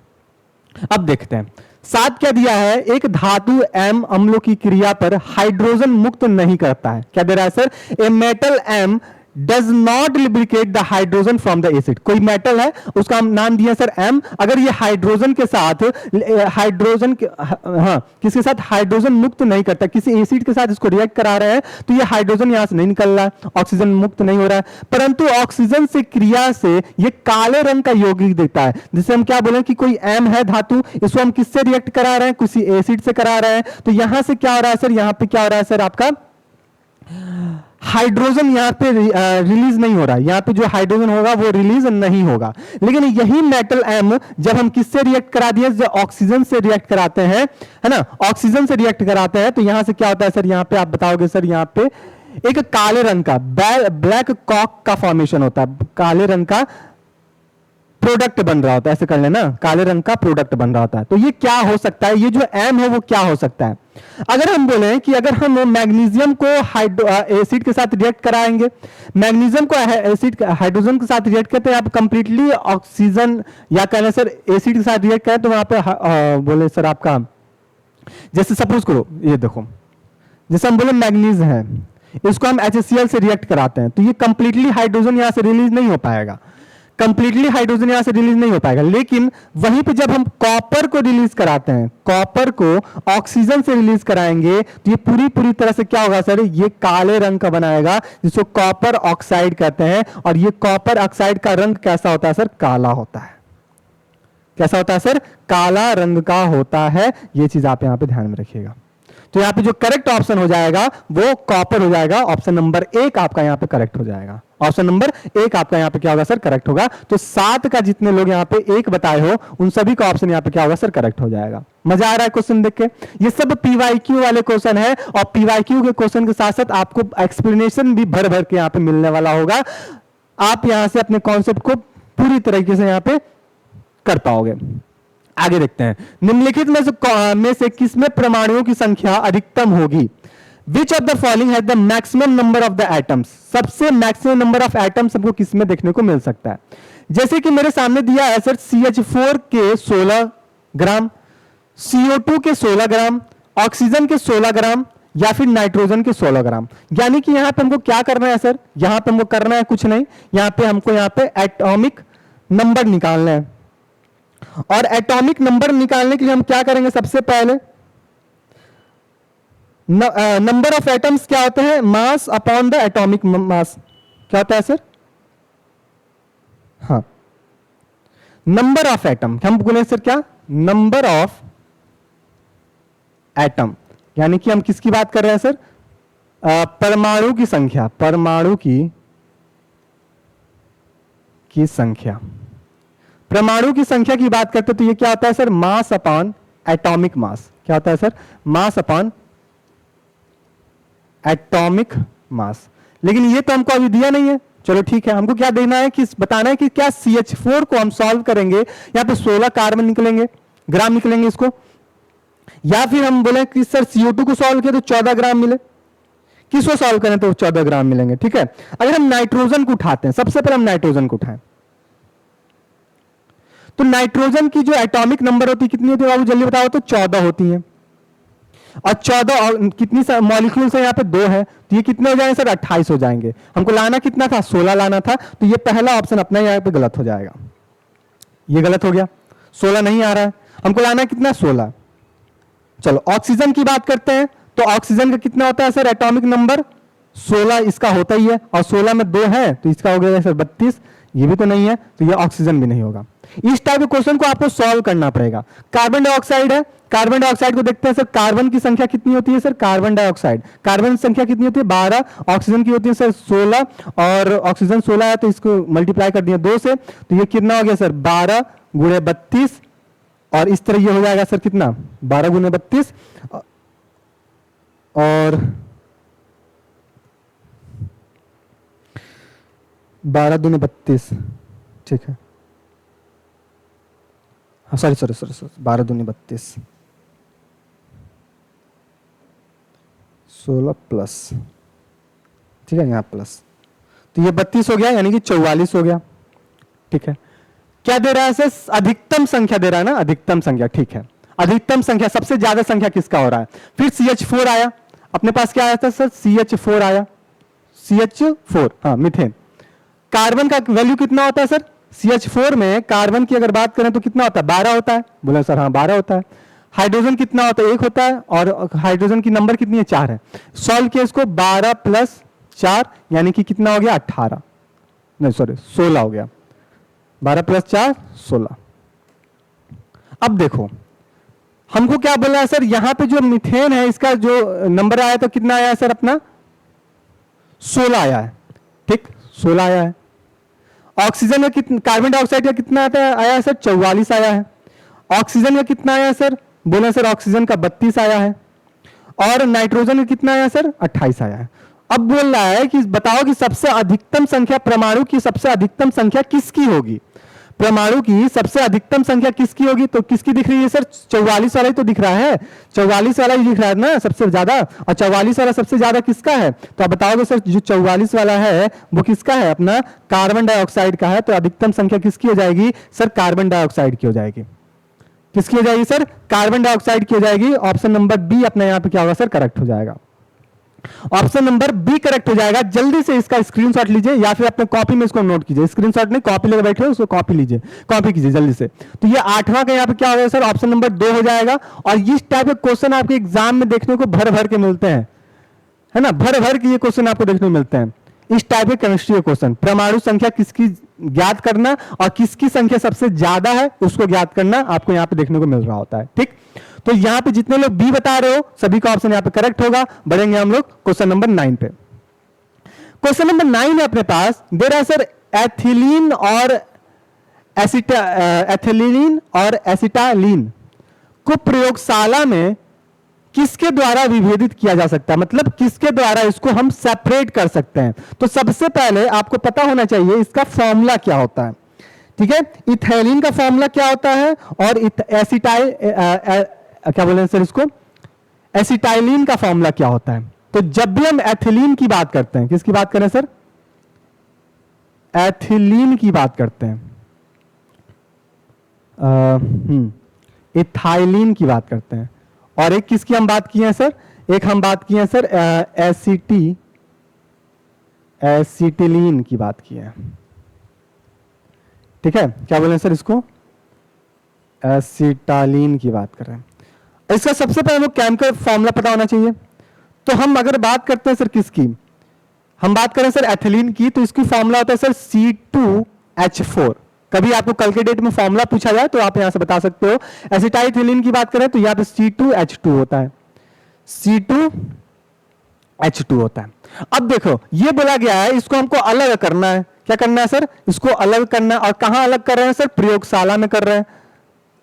अब देखते हैं साथ क्या दिया है, एक धातु एम अम्लों की क्रिया पर हाइड्रोजन मुक्त नहीं करता है। क्या दे रहा है sir, a metal M does not liberate the hydrogen from the acid. कोई मेटल है, उसका हम नाम दिया सर एम, अगर ये हाइड्रोजन के साथ हाइड्रोजन हाँ किसके साथ हाइड्रोजन मुक्त नहीं करता, किसी एसिड के साथ इसको रिएक्ट करा रहे हैं तो ये हाइड्रोजन यहां से नहीं निकल रहा है, ऑक्सीजन मुक्त नहीं हो रहा है, परंतु ऑक्सीजन से क्रिया से ये काले रंग का यौगिक देता है। जिसे हम क्या बोले कि कोई एम है धातु, इसको हम किससे रिएक्ट करा रहे हैं, किसी एसिड से करा रहे हैं, तो यहां से क्या हो रहा है सर, यहां पे क्या हो रहा है सर, आपका हाइड्रोजन यहां पे रिलीज नहीं हो रहा है, यहां पे जो हाइड्रोजन होगा वो रिलीज नहीं होगा। लेकिन यही मेटल एम जब हम किससे रिएक्ट करा दिए, जब ऑक्सीजन से रिएक्ट कराते हैं, है ना, ऑक्सीजन से रिएक्ट कराते हैं, तो यहां से क्या होता है सर, यहां पे आप बताओगे सर, यहां पे एक काले रंग का ब्लैक कॉक का फॉर्मेशन होता है, काले रंग का प्रोडक्ट बन रहा होता है, ऐसे कर लेना, काले रंग का प्रोडक्ट बन रहा होता है। तो ये क्या हो सकता है, ये जो एम है वो क्या हो सकता है। अगर हम बोले कि अगर हम मैग्नीशियम को एसिड के साथ रिएक्ट कराएंगे, मैग्नीशियम को एसिड हाइड्रोजन के साथ रिएक्ट करते हैं, आप कंप्लीटली ऑक्सीजन या कहना सर एसिड के साथ रिएक्ट करें, तो वहां पे बोले सर आपका, जैसे सपोज करो ये देखो, जैसे हम बोले मैग्नीज है, इसको हम HCl से रिएक्ट कराते हैं, तो ये कंप्लीटली हाइड्रोजन यहां से रिलीज नहीं हो पाएगा, कंप्लीटली हाइड्रोजन यहां से रिलीज नहीं हो पाएगा। लेकिन वहीं पे जब हम कॉपर को रिलीज कराते हैं, कॉपर को ऑक्सीजन से रिलीज कराएंगे, तो ये पूरी पूरी तरह से क्या होगा सर, ये काले रंग का बनाएगा, जिसको कॉपर ऑक्साइड कहते हैं। और ये कॉपर ऑक्साइड का रंग कैसा होता है सर, काला होता है। कैसा होता है सर, काला रंग का होता है। ये चीज आप यहां पे ध्यान में रखिएगा। तो यहां पे जो करेक्ट ऑप्शन हो जाएगा वो कॉपर हो जाएगा, ऑप्शन नंबर 1 आपका यहां पे करेक्ट हो जाएगा, ऑप्शन नंबर 1 आपका यहां पे क्या होगा सर, करेक्ट होगा। तो 7 का जितने लोग यहां पे 1 बताए हो, उन सभी का ऑप्शन यहां पे क्या होगा सर, करेक्ट हो जाएगा। मजा आ रहा है क्वेश्चन देख के, ये सब PYQ वाले क्वेश्चन है, और PYQ के क्वेश्चन के साथ साथ आपको एक्सप्लेनेशन भी भर भर के यहां पे मिलने वाला होगा। आप यहां से अपने कॉन्सेप्ट को पूरी तरीके से यहां पे कर पाओगे। आगे देखते हैं, निम्नलिखित में से किसमें परमाणुओं की संख्या अधिकतम होगी। Which of the following has the maximum number of the atoms? सबसे मैक्सिमम नंबर ऑफ एटम्स हमको किसमें देखने को मिल सकता है। जैसे कि मेरे सामने दिया है सर, CH4 के 16 ग्राम, CO2 के 16 ग्राम, ऑक्सीजन के 16 ग्राम, या फिर नाइट्रोजन के 16 ग्राम। यानी कि यहां पे हमको क्या करना है सर, यहां पे हमको करना है कुछ नहीं, यहां पे हमको यहां पे एटॉमिक नंबर निकालना है। और एटॉमिक नंबर निकालने के लिए हम क्या करेंगे, सबसे पहले नंबर ऑफ एटम्स क्या होते हैं, mass upon the atomic mass, क्या होता है सर, हाँ नंबर ऑफ एटम, हम बोले सर क्या, नंबर ऑफ एटम, यानी कि हम किसकी बात कर रहे हैं सर, परमाणु की संख्या, परमाणु की संख्या, परमाणु की संख्या की बात करते तो ये क्या होता है sir, mass upon atomic mass. क्या होता है sir, mass upon atomic mass. लेकिन ये तो हमको अभी दिया नहीं है, चलो ठीक है, हमको क्या देना है कि बताना है कि क्या CH4 को हम सॉल्व करेंगे, यहां पे 16 कार्बन निकलेंगे, ग्राम निकलेंगे इसको, या फिर हम बोले कि सर CO2 को सॉल्व किया तो 14 ग्राम मिले, किसको सॉल्व करें तो 14 ग्राम मिलेंगे। ठीक है, अगर हम नाइट्रोजन को उठाते हैं, सबसे पहले हम नाइट्रोजन को उठाएं, तो नाइट्रोजन की जो एटॉमिक नंबर होती है कितनी होती है बाबू, जल्दी बताओ, तो 14 होती है। और 14 और कितनी मॉलिक्यूल्स है यहाँ पे 2 है, तो ये कितने हो जाएंगे सर, 28 हो जाएंगे। हमको लाना कितना था, 16 लाना था, तो ये पहला ऑप्शन अपना यहाँ पे गलत हो जाएगा, ये गलत हो गया, 16 नहीं आ रहा है, हमको लाना कितना, 16। चलो ऑक्सीजन की बात करते हैं, तो ऑक्सीजन का कितना होता है सर, एटॉमिक नंबर 16 इसका होता ही है, और 16 में 2 है तो इसका हो गया सर 32, ये भी तो नहीं है, तो ये ऑक्सीजन भी नहीं होगा। इस टाइप के क्वेश्चन को आपको सॉल्व करना पड़ेगा। कार्बन डाइऑक्साइड है, कार्बन डाइऑक्साइड को देखते हैं सर, कार्बन की संख्या कितनी होती है सर, कार्बन डाइऑक्साइड, कार्बन की संख्या कितनी होती है 12, ऑक्सीजन की होती है सर 16, और ऑक्सीजन 16 है तो इसको मल्टीप्लाई कर दिया 2 से, तो ये कितना हो गया सर 12 गुणे 32, और इस तरह ये हो जाएगा सर कितना, 12 गुणे 32, और 12 दूने 32, ठीक है, हाँ सॉरी 12 दूनी 32, 16 प्लस, ठीक है यहाँ प्लस, तो ये 32 हो गया, यानी कि 44 हो गया। ठीक है, क्या दे रहा है सर, अधिकतम संख्या दे रहा है ना, अधिकतम संख्या। ठीक है, अधिकतम संख्या, सबसे ज्यादा संख्या किसका हो रहा है। फिर CH4 आया, अपने पास क्या आया था सर, CH4 आया, CH4, हाँ मीथेन। कार्बन का वैल्यू कितना होता है सर, CH4 में कार्बन की अगर बात करें तो कितना होता है, 12 होता है, बोला सर हाँ 12 होता है। हाइड्रोजन कितना होता है, 1 होता है, और हाइड्रोजन की नंबर कितनी है, 4 है। सॉल्व किया इसको, 12 + 4 यानी कि कितना हो गया, 18, नहीं सॉरी 16 हो गया, 12 + 4 16। अब देखो हमको क्या बोला है सर, यहां पे जो मीथेन है इसका जो नंबर आया तो कितना आया है सर, अपना 16 आया है, ठीक 16 आया है। ऑक्सीजन में कितना, कार्बन डाइऑक्साइड का कितना आता है, आया है सर 44 आया है। ऑक्सीजन में कितना आया है सर, बोले सर ऑक्सीजन का 32 आया है। और नाइट्रोजन में कितना आया सर, 28 आया है। अब बोल रहा है कि बताओ कि सबसे अधिकतम संख्या, परमाणु की सबसे अधिकतम संख्या किसकी होगी, परमाणु की सबसे अधिकतम संख्या किसकी होगी, तो किसकी दिख रही है सर, 44 वाला ही तो दिख रहा है, 44 वाला ही दिख रहा है ना सबसे ज्यादा, और 44 वाला सबसे ज्यादा किसका है, तो आप बताओगे सर जो 44 वाला है वो किसका है, अपना कार्बन डाइऑक्साइड का है। तो अधिकतम संख्या किसकी हो जाएगी सर, कार्बन डाइऑक्साइड की हो जाएगी। किसकी हो जाएगी सर, कार्बन डाइऑक्साइड की हो जाएगी। ऑप्शन नंबर बी अपने यहां पे क्या होगा सर, करेक्ट हो जाएगा। ऑप्शन नंबर बी करेक्ट हो जाएगा। जल्दी से इसका स्क्रीनशॉट लीजिए या फिर अपने कॉपी में इसको नोट कीजिए, स्क्रीनशॉट नहीं कॉपी लेकर बैठे हो उसको कॉपी लीजिए, कॉपी कीजिए जल्दी से। तो ये 8वां का यहाँ पे क्या हो जाएगा सर, ऑप्शन नंबर 2 हो जाएगा। और इस टाइप के क्वेश्चन आपके एग्जाम में देखने को भर भर के मिलते हैं, है ना, भर भर के ये क्वेश्चन आपको देखने को मिलते हैं। इस टाइप के केमिस्ट्री के क्वेश्चन, परमाणु संख्या किसकी ज्ञात करना और किसकी संख्या सबसे ज्यादा है उसको ज्ञात करना आपको यहाँ पे देखने को मिल रहा होता है, ठीक। तो यहाँ पे जितने लोग बी बता रहे हो सभी का ऑप्शन यहाँ पे करेक्ट होगा। बढ़ेंगे हम लोग क्वेश्चन नंबर 9 पे। क्वेश्चन नंबर 9 है अपने पास, दे रहा है सर एथिलीन और एसिटालीन को प्रयोगशाला में किसके द्वारा विभेदित किया जा सकता है, मतलब किसके द्वारा इसको हम सेपरेट कर सकते हैं। तो सबसे पहले आपको पता होना चाहिए इसका फॉर्मूला क्या होता है, ठीक है। इथेलीन का फॉर्मूला क्या होता है और एसिटाइल क्या बोले सर इसको, एसिटाइलिन का फॉर्मूला क्या होता है। तो जब भी हम एथिलीन की बात करते हैं, किसकी बात करें सर, एथिलीन की बात करते हैं, इथाइलिन की बात करते हैं। और एक किसकी हम बात की है सर, एक हम बात की है सर एसिटिलीन की बात की है, ठीक है। क्या बोले सर इसको, एसिटालीन की बात कर रहे हैं। इसका सबसे पहले हमें केमिकल फॉर्मूला पता होना चाहिए। तो हम अगर बात करते हैं सर किसकी, हम बात करें सर एथिलीन की, तो इसकी फॉर्मूला होता है सर C2H4। कभी आपको कल के डेट में फॉर्मूला पूछा जाए तो आप यहां से बता सकते हो। एसिटाइलिन की बात करें तो यहां पे C2H2 होता है, C2H2 होता है। अब देखो ये बोला गया है इसको हमको अलग करना है, क्या करना है सर, इसको अलग करना है। और कहां अलग कर रहे हैं सर, प्रयोगशाला में कर रहे हैं,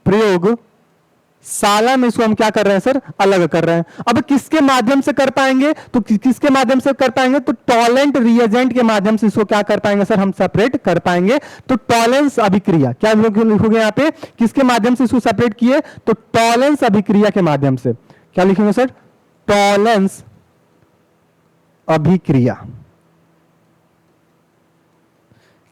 प्रयोगशाला में इसको हम क्या कर रहे हैं सर, अलग कर रहे हैं। अब किसके माध्यम से कर पाएंगे, तो किसके माध्यम से कर पाएंगे, तो टॉलेंट रिएजेंट के माध्यम से इसको क्या कर पाएंगे सर, हम सेपरेट कर पाएंगे। तो टॉलेंस अभिक्रिया, क्या लिखोगे यहाँ पे, किसके माध्यम से इसको सेपरेट किए, तो टॉलेंस अभिक्रिया के माध्यम से। क्या लिखेंगे सर, टॉलेंस अभिक्रिया,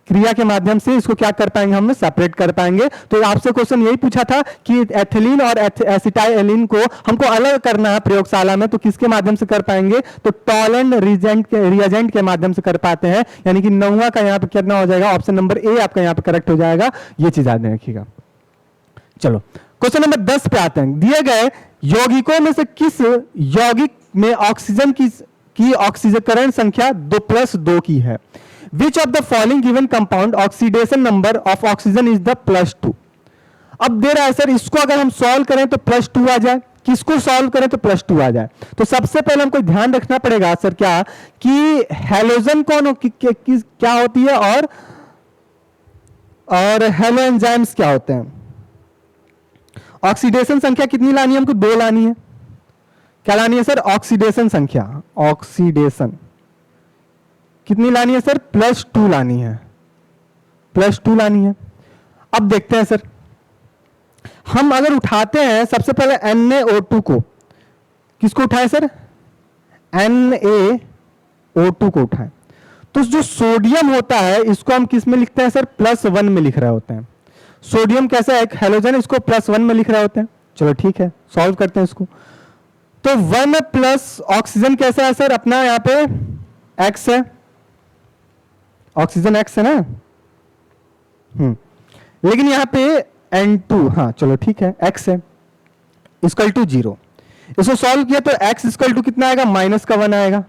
क्रिया के माध्यम से इसको क्या कर पाएंगे, हम सेपरेट कर पाएंगे। तो आपसे क्वेश्चन यही पूछा था कि एथिलीन और एसिटाइलिन को हमको अलग करना है प्रयोगशाला में, तो किसके माध्यम से कर पाएंगे, तो टॉलेंट रिएजेंट के माध्यम से कर पाते हैं। यानी कि 9वां का यहाँ पे कितना हो जाएगा, ऑप्शन नंबर ए आपका यहाँ पे करेक्ट हो जाएगा। ये चीज याद रखिएगा। चलो क्वेश्चन नंबर 10 पे आते हैं। दिए गए यौगिकों में से किस यौगिक में ऑक्सीजन की ऑक्सीकरण संख्या 2+2 की है। Which of the following given compound oxidation number of oxygen is the +2। अब दे रहा है सर इसको अगर हम सॉल्व करें तो +2 आ जाए, किसको सॉल्व करें तो +2 आ जाए। तो सबसे पहले हमको ध्यान रखना पड़ेगा सर क्या, कि हेलोजन कौन क्या होती है और हेलो एंजाइम्स क्या होते हैं। ऑक्सीडेशन संख्या कितनी लानी है हमको, 2 लानी है। क्या लानी है सर, ऑक्सीडेशन संख्या, ऑक्सीडेशन कितनी लानी है सर, +2 लानी है, +2 लानी है। अब देखते हैं सर, हम अगर उठाते हैं सबसे पहले NaO2 को, किसको उठाएं सर, NaO2 को उठाएं। तो जो सोडियम होता है इसको हम किस में लिखते हैं सर, +1 में लिख रहे होते हैं। सोडियम कैसा है, एक हेलोजन, इसको +1 में लिख रहे होते हैं। चलो ठीक है, सॉल्व करते हैं इसको। तो 1 प्लस ऑक्सीजन कैसा है सर अपना, यहाँ पे x है, ऑक्सीजन x है ना। लेकिन यहाँ पे N2, हाँ चलो ठीक है, x है इक्वल टू 0। इसको सॉल्व किया तो x इक्वल टू कितना आएगा, -1 आएगा।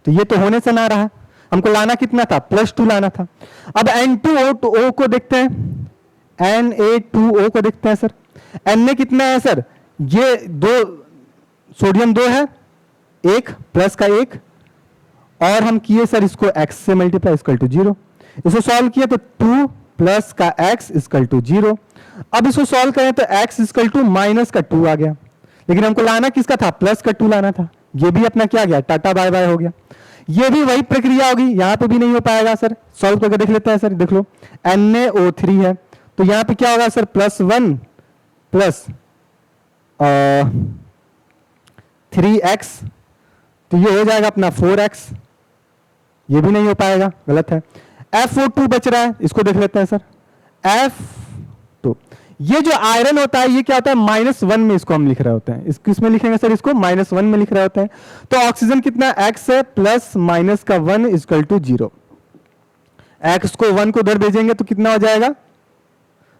तो ये तो होने से ना रहा, हमको लाना कितना था, +2 लाना था। अब N2O को देखते हैं, Na2O को देखते हैं सर। Na कितना है सर, ये दो सोडियम 2 है, 1 प्लस का 1, और हम किए सर इसको x से मल्टीप्लाई इक्वल टू 0। इसको सॉल्व किया तो 2 प्लस का x इक्वल टू 0। अब इसको सॉल्व करें तो x इक्वल टू -2 आ गया, लेकिन हमको लाना किसका था, +2 लाना था। ये भी अपना क्या गया, टाटा बाय बाय हो गया। ये भी वही प्रक्रिया होगी, यहां पे भी नहीं हो पाएगा सर। सॉल्व करके देख लेते हैं सर, देख लो NaO3 है, तो यहां पे क्या होगा सर, +1 प्लस 3x, तो ये हो जाएगा अपना 4x। ये भी नहीं हो पाएगा, गलत है। FO2 बच रहा है, इसको देख लेते हैं सर। F2, ये जो आयरन होता है ये क्या होता है, -1 में इसको हम लिख रहे होते हैं। इस किस में लिखेंगे सर, इसको -1 में लिख रहे होते हैं। तो ऑक्सीजन कितना x है, प्लस माइनस का 1 इक्वल टू 0। x को 1 को उधर भेजेंगे तो कितना हो जाएगा,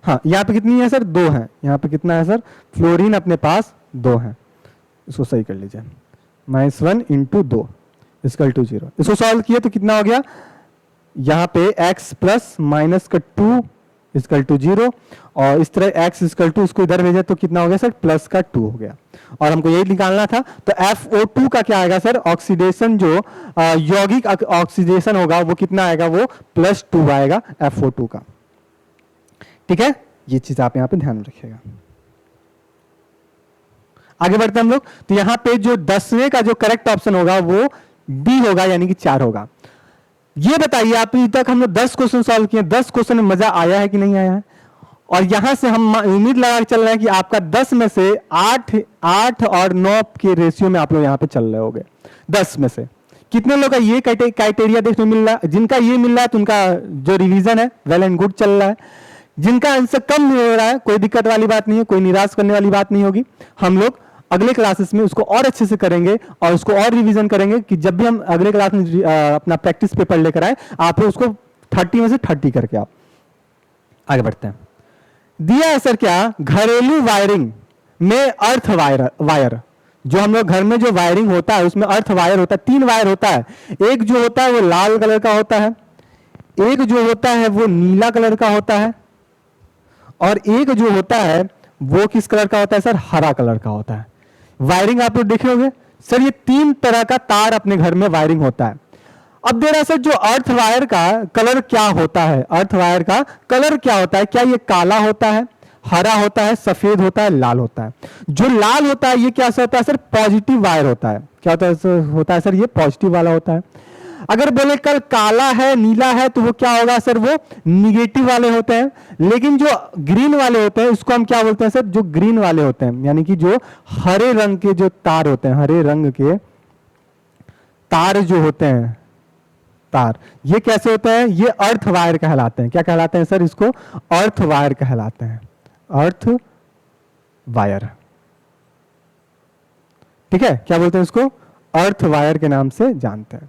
हाँ यहाँ पे कितनी है सर, 2 है। यहाँ पे कितना है सर, फ्लोरीन अपने पास 2 है। इसको सही कर लीजिए, -1 इंटू 2 इक्वल टू 0। इसको सॉल्व किए तो कितना हो गया, यहाँ पे x प्लस माइनस का 2 इक्वल टू 0, और इस तरह x इक्वल टू इसको इधर भेजे तो कितना हो गया सर, प्लस का 2 हो गया। और हमको यही निकालना था। तो FO2 का क्या आएगा सर, ऑक्सीडेशन जो यौगिक ऑक्सीडेशन होगा वो कितना आएगा, वो +2 आएगा FO2 का। ठीक है, ये चीज आप यहाँ पे ध्यान रखिएगा। आगे बढ़ते हैं हम लोग। तो यहाँ पे जो 10वें का जो करेक्ट ऑप्शन होगा वो डी होगा, यानी कि 4 होगा। ये बताइए आप, अभी तक हम लोग 10 क्वेश्चन सॉल्व किए, 10 क्वेश्चन में मजा आया है कि नहीं आया है? और यहां से हम उम्मीद लगा के चल रहे हैं कि आपका 10 में से 8 और 9 के रेशियो में आप लोग यहाँ पे चल रहे होंगे। 10 में से कितने लोग का ये क्राइटेरिया देखने मिल रहा है? जिनका ये मिल रहा है तो उनका जो रिवीजन है वेल एंड गुड चल रहा है। जिनका आंसर कम हो रहा है, कोई दिक्कत वाली बात नहीं है, कोई निराश करने वाली बात नहीं होगी। हम लोग अगले क्लासेस में उसको और अच्छे से करेंगे और उसको और रिवीजन करेंगे कि जब भी हम अगले क्लास में अपना प्रैक्टिस पेपर लेकर आए, आप लोग उसको 30 में से 30 करके आप आगे बढ़ते हैं। दिया है सर क्या, घरेलू वायरिंग में अर्थ वायर, जो हम लोग घर में जो वायरिंग होता है उसमें अर्थ वायर होता है। 3 वायर होता है, एक जो होता है वो लाल कलर का होता है, एक जो होता है वो नीला कलर का होता है, और एक जो होता है वो किस कलर का होता है सर, हरा कलर का होता है। वायरिंग आप लोग देखे होंगे सर, ये 3 तरह का तार अपने घर में वायरिंग होता है। अब दे रहा सर जो अर्थ वायर का कलर क्या होता है, अर्थ वायर का कलर क्या होता है, क्या ये काला होता है, हरा होता है, सफेद होता है, लाल होता है? जो लाल होता है ये क्या होता है सर, पॉजिटिव वायर होता है। क्या होता है सर, ये पॉजिटिव वाला होता है। अगर बोले कल काला है, नीला है, तो वो क्या होगा सर, वो निगेटिव वाले होते हैं। लेकिन जो ग्रीन वाले होते हैं उसको हम क्या बोलते हैं सर, जो ग्रीन वाले होते हैं, यानी कि जो हरे रंग के जो तार होते हैं, हरे रंग के तार जो होते हैं, तार ये कैसे होते हैं, ये अर्थ वायर कहलाते हैं। क्या कहलाते हैं सर, इसको अर्थ वायर कहलाते हैं, अर्थ वायर। ठीक है, क्या बोलते हैं इसको, अर्थ वायर के नाम से जानते हैं।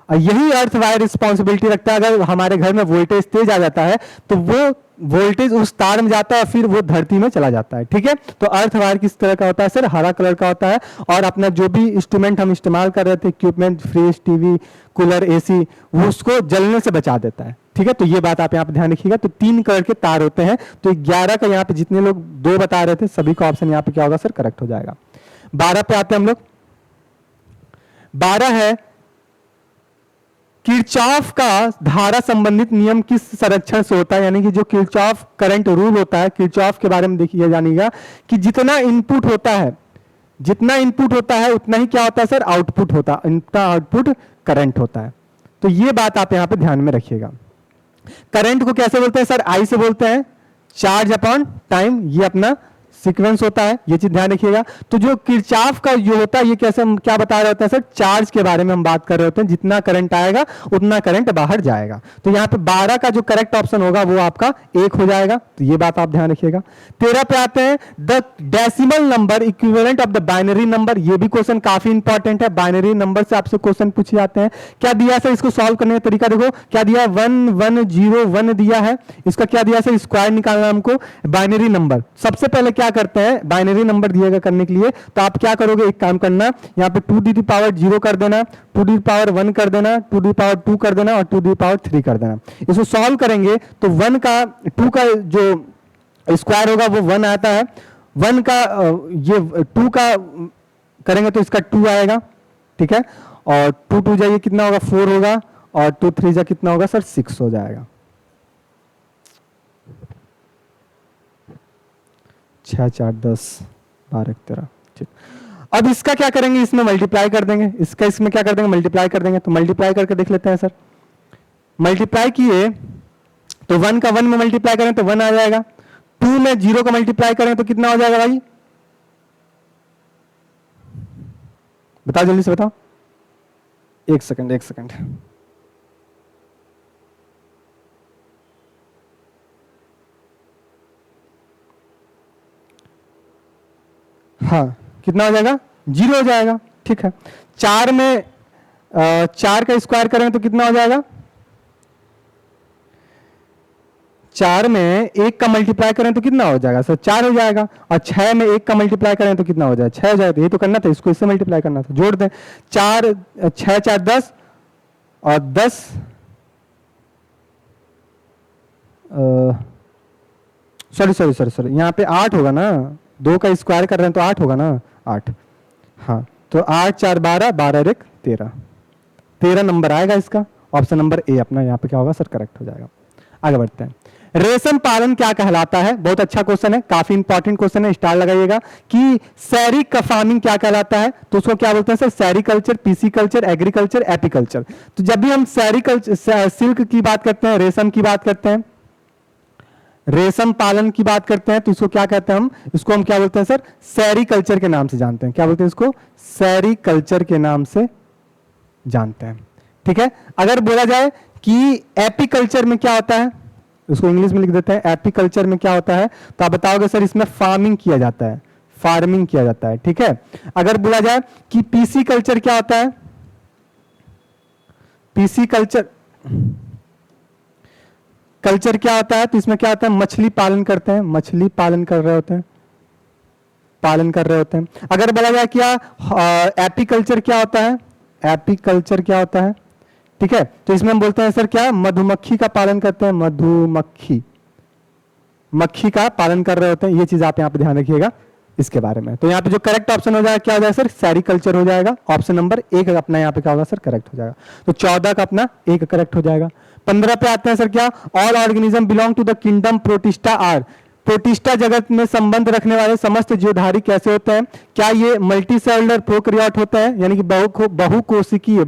यही अर्थ वायर रिस्पॉन्सिबिलिटी रखता है, अगर हमारे घर में वोल्टेज तेज आ जाता है तो वो वोल्टेज उस तार में जाता है और फिर वो धरती में चला जाता है। ठीक है, तो अर्थ वायर किस तरह का होता है सर, हरा कलर का होता है। और अपना जो भी इंस्ट्रूमेंट हम इस्तेमाल कर रहे थे, equipment, fridge, TV, cooler, AC, वो उसको जलने से बचा देता है। ठीक है, तो ये बात आप यहाँ पे ध्यान रखिएगा। तो 3 कलर के तार होते हैं। तो 11 का यहाँ पे जितने लोग 2 बता रहे थे सभी का ऑप्शन यहाँ पे क्या होगा सर, करेक्ट हो जाएगा। 12 पे आते हैं हम लोग। 12 है, किरचॉफ का धारा संबंधित नियम किस संरक्षण से होता है? यानी कि जो किरचॉफ करंट रूल होता है, किरचॉफ के बारे में देखिए जानिएगा कि जितना इनपुट होता है, जितना इनपुट होता है उतना ही क्या होता है सर, आउटपुट होता है, उतना आउटपुट करंट होता है। तो ये बात आप यहां पे ध्यान में रखिएगा। करंट को कैसे बोलते हैं सर, आई से बोलते हैं, चार्ज अपॉन टाइम, ये अपना सीक्वेंस होता है, ये चीज ध्यान रखिएगा। तो जो किरचॉफ का जो होता है, ये कैसे क्या बता रहे होते हैं सर, चार्ज के बारे में हम बात कर रहे होते हैं, जितना करंट आएगा उतना करंट बाहर जाएगा। तो यहाँ पे 12 का जो करेक्ट ऑप्शन होगा वो आपका 1 हो जाएगा, तो ये बात आप ध्यान रखिएगा। 13 पे आते हैं, the decimal number equivalent of the binary number. ये भी क्वेश्चन काफी इंपॉर्टेंट है, बाइनरी नंबर से आपसे क्वेश्चन पूछे जाते हैं। क्या दिया सर, इसको सॉल्व करने का तरीका देखो, क्या दिया, 1 1 0 1 दिया है, इसका क्या दिया सर, स्क्वायर निकालना हमको, बाइनरी नंबर। सबसे पहले क्या करते हैं, बाइनरी नंबर दिएगा करने के लिए, तो आप क्या करोगे, एक काम करना, यहाँ पे 2 to the power 0 कर देना, 2 to the power 1 कर देना, 2 to the power 2 कर देना और 2 to the power 3 कर देना। इसको सॉल्व करेंगे तो 1 का 2 का जो स्क्वायर होगा वो 1 आता है, 1 का ये 2 का करेंगे तो इसका 2 आएगा, ठीक है, और 2 2 जाइए कितना होगा, 4 होगा, और 2 3 जा कितना होगा सर, 6 हो जाएगा। 6 4 10 12 13, ठीक। अब इसका क्या करेंगे, इसमें मल्टीप्लाई कर देंगे, इसका इसमें क्या कर देंगे, मल्टीप्लाई कर देंगे। तो मल्टीप्लाई करके देख लेते हैं सर, मल्टीप्लाई किए तो 1 का 1 में मल्टीप्लाई करें तो 1 आ जाएगा, 2 में 0 का मल्टीप्लाई करें तो कितना हो जाएगा भाई, बताओ जल्दी से बताओ, एक सेकंड। हाँ, कितना हो जाएगा, 0 हो जाएगा, ठीक है। 4 में 4 का स्क्वायर करें तो कितना हो जाएगा, 4 में 1 का मल्टीप्लाई करें तो कितना हो जाएगा सर, 4 हो जाएगा, और 6 में 1 का मल्टीप्लाई करें तो कितना हो जाएगा, 6 हो जाएगा। ये तो करना था, इसको इससे मल्टीप्लाई करना था, जोड़ दें, 4 6 4 10 और 10 सॉरी यहाँ पे 8 होगा ना, 2 का स्क्वायर कर रहे हैं तो 8 होगा ना, 8, हाँ, तो 8 4 12 12 1 13, 13 नंबर आएगा इसका, ऑप्शन नंबर ए अपना यहाँ पे क्या होगा सर, करेक्ट हो जाएगा। आगे बढ़ते हैं, रेशम पालन क्या कहलाता है, बहुत अच्छा क्वेश्चन है, काफी इंपॉर्टेंट क्वेश्चन है, स्टार लगाइएगा कि सेरिक फार्मिंग क्या कहलाता है, तो उसको क्या बोलते हैं sir, sericulture, pisciculture, agriculture, apiculture. तो जब भी हम सेरिकल्चर सिल्क की बात करते हैं, रेशम की बात करते हैं, रेशम पालन की बात करते हैं, तो इसको क्या कहते हैं, हम इसको हम क्या बोलते हैं सर, सेरिकल्चर के नाम से जानते हैं। क्या बोलते हैं इसको, सेरिकल्चर के नाम से जानते हैं, ठीक है। अगर बोला जाए कि एपीकल्चर में क्या होता है, उसको इंग्लिश में लिख देते हैं, एपीकल्चर में क्या होता है, तो आप बताओगे सर इसमें फार्मिंग किया जाता है, फार्मिंग किया जाता है, ठीक है। अगर बोला जाए कि पीसी कल्चर क्या होता है, पीसी कल्चर क्या होता है, तो इसमें क्या होता है, मछली पालन करते हैं, मछली पालन कर रहे होते हैं, अगर बोला जाए क्या एपीकल्चर क्या होता है, एपीकल्चर क्या होता है, ठीक है, तो इसमें हम बोलते हैं सर क्या, मधुमक्खी का पालन करते हैं, मक्खी का पालन कर रहे होते हैं। ये चीज आप यहाँ पे ध्यान रखिएगा इसके बारे में। तो यहाँ पे जो करेक्ट ऑप्शन हो जाएगा क्या हो जाएगा सर, सेरिकल्चर हो जाएगा, ऑप्शन नंबर 1 अपना यहाँ पे क्या होगा सर, करेक्ट हो जाएगा। तो 14 का अपना 1 करेक्ट हो जाएगा। 15 पे आते हैं सर क्या, all organism belong to the kingdom Protista are, Protista जगत में संबंध रखने वाले समस्त जीवधारी कैसे होते हैं, क्या ये मल्टी सेलुलर प्रोकैरियोट होते हैं, यानी कि बहुकोशिकीय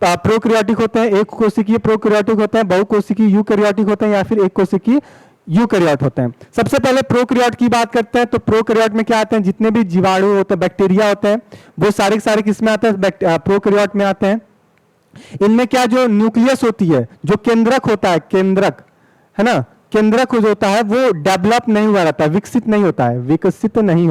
प्रोकैरियोटिक होते हैं, एक कोशिकीय प्रोकैरियोटिक होते हैं, बहुकोशिकीय यूकैरियोटिक होते हैं, या फिर एक कोशिकीय यूकैरियोट होते हैं। सबसे पहले प्रोकैरियोट की बात करते हैं, तो प्रोकैरियोट में क्या आते हैं, जितने भी जीवाणु होते हैं, बैक्टीरिया होते हैं, वो सारे के सारे किसमें आते हैं, प्रोकैरियोट में आते हैं। इनमें क्या जो न्यूक्लियस होती है, जो केंद्रक होता है, केंद्रक है ना, केंद्रक जो होता है वो डेवलप नहीं हुआ रहता है, विकसित नहीं होता है, विकसित नहीं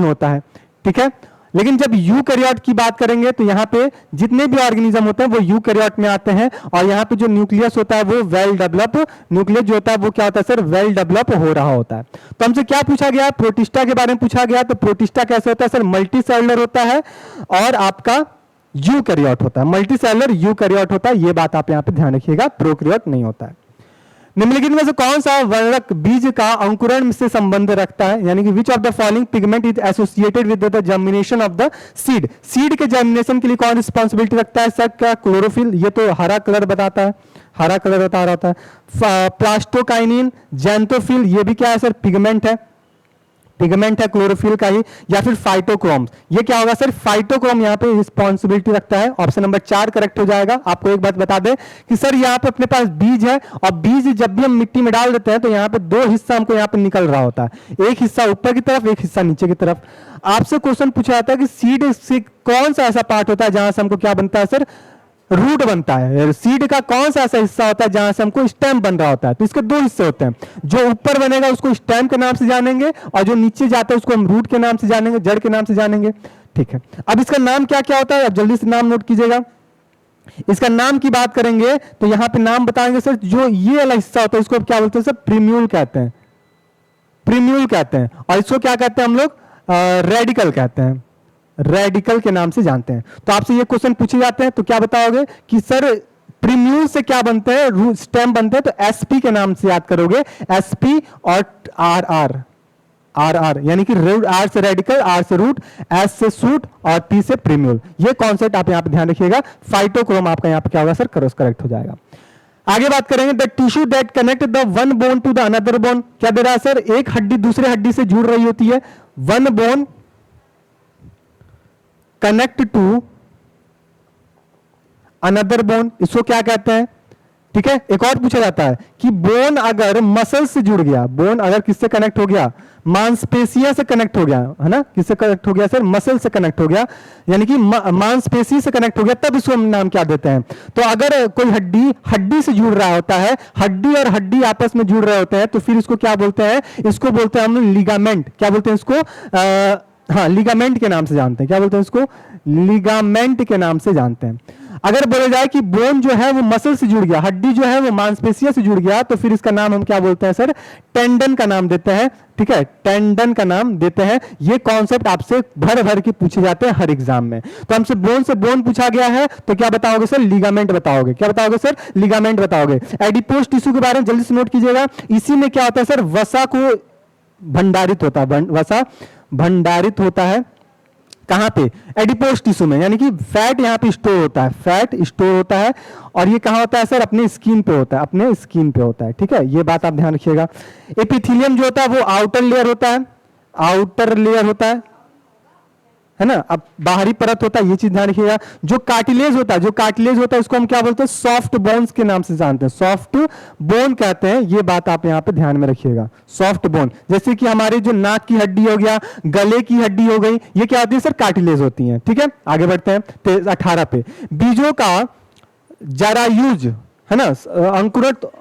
होता है, ठीक है। लेकिन जब यूकैरियोट की बात करेंगे तो यहाँ पे जितने भी ऑर्गेनिज्म होते हैं वो यूकैरियोट में आते हैं, और यहाँ पे जो न्यूक्लियस होता है वो वेल डेवलप, न्यूक्लियस जो होता है वो क्या होता है सर, वेल डेवलप हो रहा होता है। तो हमसे क्या पूछा गया, प्रोटिस्टा के बारे में पूछा गया, तो प्रोटिस्टा कैसे होता है सर, मल्टी सेलुलर होता है और आपका यूकैरियोट होता है, मल्टी सेलुलर यूकैरियोट होता है, ये बात आप यहाँ पे ध्यान रखिएगा, प्रोकैरियोट नहीं होता है। निम्नलिखित में से कौन सा वर्णक बीज का अंकुरण से संबंध रखता है, यानी कि which of the following pigment is associated with the germination of the seed, seed के जर्मिनेशन के लिए कौन रिस्पॉन्सिबिलिटी रखता है सर, क्या क्लोरोफिल, ये तो हरा कलर बताता है, हरा कलर बता रहा होता है। प्लास्टोकाइनिन, जैंथोफिल, ये भी क्या है सर, पिगमेंट है, पिगमेंट है क्लोरोफिल का ही, या फिर फाइटोक्रोम। ये क्या होगा सर, फाइटोक्रोम यहाँ पे रिस्पॉन्सिबिलिटी रखता है। ऑप्शन नंबर 4 करेक्ट हो जाएगा। आपको एक बात बता दें कि सर यहाँ पे अपने पास बीज है, और बीज जब भी हम मिट्टी में डाल देते हैं तो यहाँ पे दो हिस्सा हमको यहाँ पे निकल रहा होता है, एक हिस्सा ऊपर की तरफ, एक हिस्सा नीचे की तरफ। आपसे क्वेश्चन पूछा जाता है कि सीड से कौन सा ऐसा पार्ट होता है जहां से हमको क्या बनता है सर, रूट बनता है। सीड का कौन सा ऐसा हिस्सा होता है जहां से हमको स्टेम बन रहा होता है। तो इसके दो हिस्से होते हैं, जो ऊपर बनेगा उसको स्टेम के नाम से जानेंगे, और जो नीचे जाता है उसको हम रूट के नाम से जानेंगे, जड़ के नाम से जानेंगे। ठीक है, अब इसका नाम क्या क्या होता है, अब जल्दी से नाम नोट कीजिएगा। इसका नाम की बात करेंगे तो यहां पे नाम बताएंगे सर, जो ये वाला हिस्सा होता है इसको क्या बोलते हैं सर, प्रीम्यूल कहते हैं, प्रीम्यूल कहते हैं। और इसको क्या कहते हैं हम लोग, रेडिकल कहते हैं, रेडिकल के नाम से जानते हैं। तो आपसे ये क्वेश्चन पूछे जाते हैं तो क्या बताओगे कि सर प्रीम्यूल से क्या बनते हैं, स्टेम बनते हैं, तो एसपी के नाम से याद करोगे, एसपी और आर आर, आर आर यानी कि आर से रेडिकल, आर से रूट, एस से सूट और पी से प्रीम्यूल। ये कॉन्सेप्ट आप यहां पे ध्यान रखिएगा। फाइटोक्रोम आपका यहां पे क्या होगा सर, करेक्ट हो जाएगा। आगे बात करेंगे, the tissue that connect the one bone to the another bone. क्या दे रहा है सर, एक हड्डी दूसरे हड्डी से जुड़ रही होती है, one bone connect to another bone, इसको क्या कहते हैं। ठीक है, एक और पूछा जाता है कि बोन अगर मसल से जुड़ गया, बोन अगर किससे कनेक्ट हो गया, मांसपेशियां से कनेक्ट हो गया, है ना, किससे कनेक्ट हो गया सर, मसल से कनेक्ट हो गया, यानी कि मांसपेशी से कनेक्ट हो गया, तब इसको हम नाम क्या देते हैं। तो अगर कोई हड्डी हड्डी से जुड़ रहा होता है, हड्डी और हड्डी आपस में जुड़ रहे होते हैं, तो फिर इसको क्या बोलते हैं, इसको बोलते हैं हम लिगामेंट। क्या बोलते हैं इसको, हाँ लिगामेंट के नाम से जानते हैं। क्या बोलते हैं इसको, लिगामेंट के नाम से जानते हैं। अगर बोला जाए कि बोन जो है वो मसल से जुड़ गया, हड्डी जो है वो मांसपेशियों से जुड़ गया, तो फिर इसका नाम हम क्या बोलते हैं सर, टेंडन का नाम देते हैं। ठीक है, टेंडन का नाम देते हैं। ये कॉन्सेप्ट आपसे भर भर के पूछे जाते हैं हर एग्जाम में। तो हमसे बोन से बोन पूछा गया है तो क्या बताओगे सर, लिगामेंट बताओगे। क्या बताओगे सर, लिगामेंट बताओगे। एडिपोज टिश्यू के बारे में जल्दी से नोट कीजिएगा। इसी में क्या होता है सर, वसा को भंडारित होता है, वसा भंडारित होता है कहां पे, एडिपोज टिश्यू में, यानी कि फैट यहां पे स्टोर होता है, फैट स्टोर होता है। और ये कहां होता है सर, अपने स्किन पे होता है, अपने स्किन पे होता है। ठीक है, ये बात आप ध्यान रखिएगा। एपिथेलियम जो होता है वो आउटर लेयर होता है, आउटर लेयर होता है ना, अब बाहरी परत होता है, ये चीज ध्यान रखिएगा। जो कार्टिलेज होता है, जो कार्टिलेज होता है उसको हम क्या बोलते हैं, सॉफ्ट बोन्स के नाम से जानते हैं, सॉफ्ट बोन कहते हैं। ये बात आप यहां पे ध्यान में रखिएगा, सॉफ्ट बोन। जैसे कि हमारी जो नाक की हड्डी हो गया, गले की हड्डी हो गई, ये क्या होती है सर, कार्टिलेज होती है। ठीक है, आगे बढ़ते हैं 18 पे। बीजों का जरायुज है ना,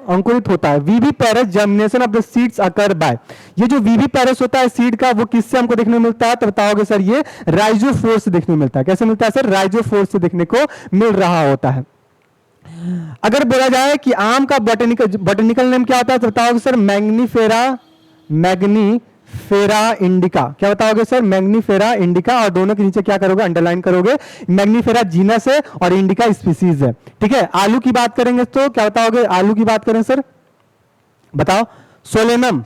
अंकुरित होता है। Viviparous germination of the seeds occur by. ये जो वीवी पैरस होता है सीड का, वो किससे हमको देखने को मिलता है, तो बताओगे सर ये राइजोफोर से देखने को मिलता है। कैसे मिलता है सर, राइजोफोर से देखने को मिल रहा होता है। अगर बोला जाए कि आम का बॉटनिकल नेम क्या होता है, तो बताओगे सर मैग्नीफेरा, मैग्नीफेरा इंडिका। क्या बताओगे सर, मैग्नीफेरा इंडिका। और दोनों के नीचे क्या करोगे, अंडरलाइन करोगे। मैग्नीफेरा जीनस है और इंडिका स्पीसीज है। ठीक है, आलू की बात करेंगे तो क्या बताओगे, आलू की बात करें सर, बताओ, सोलेनम,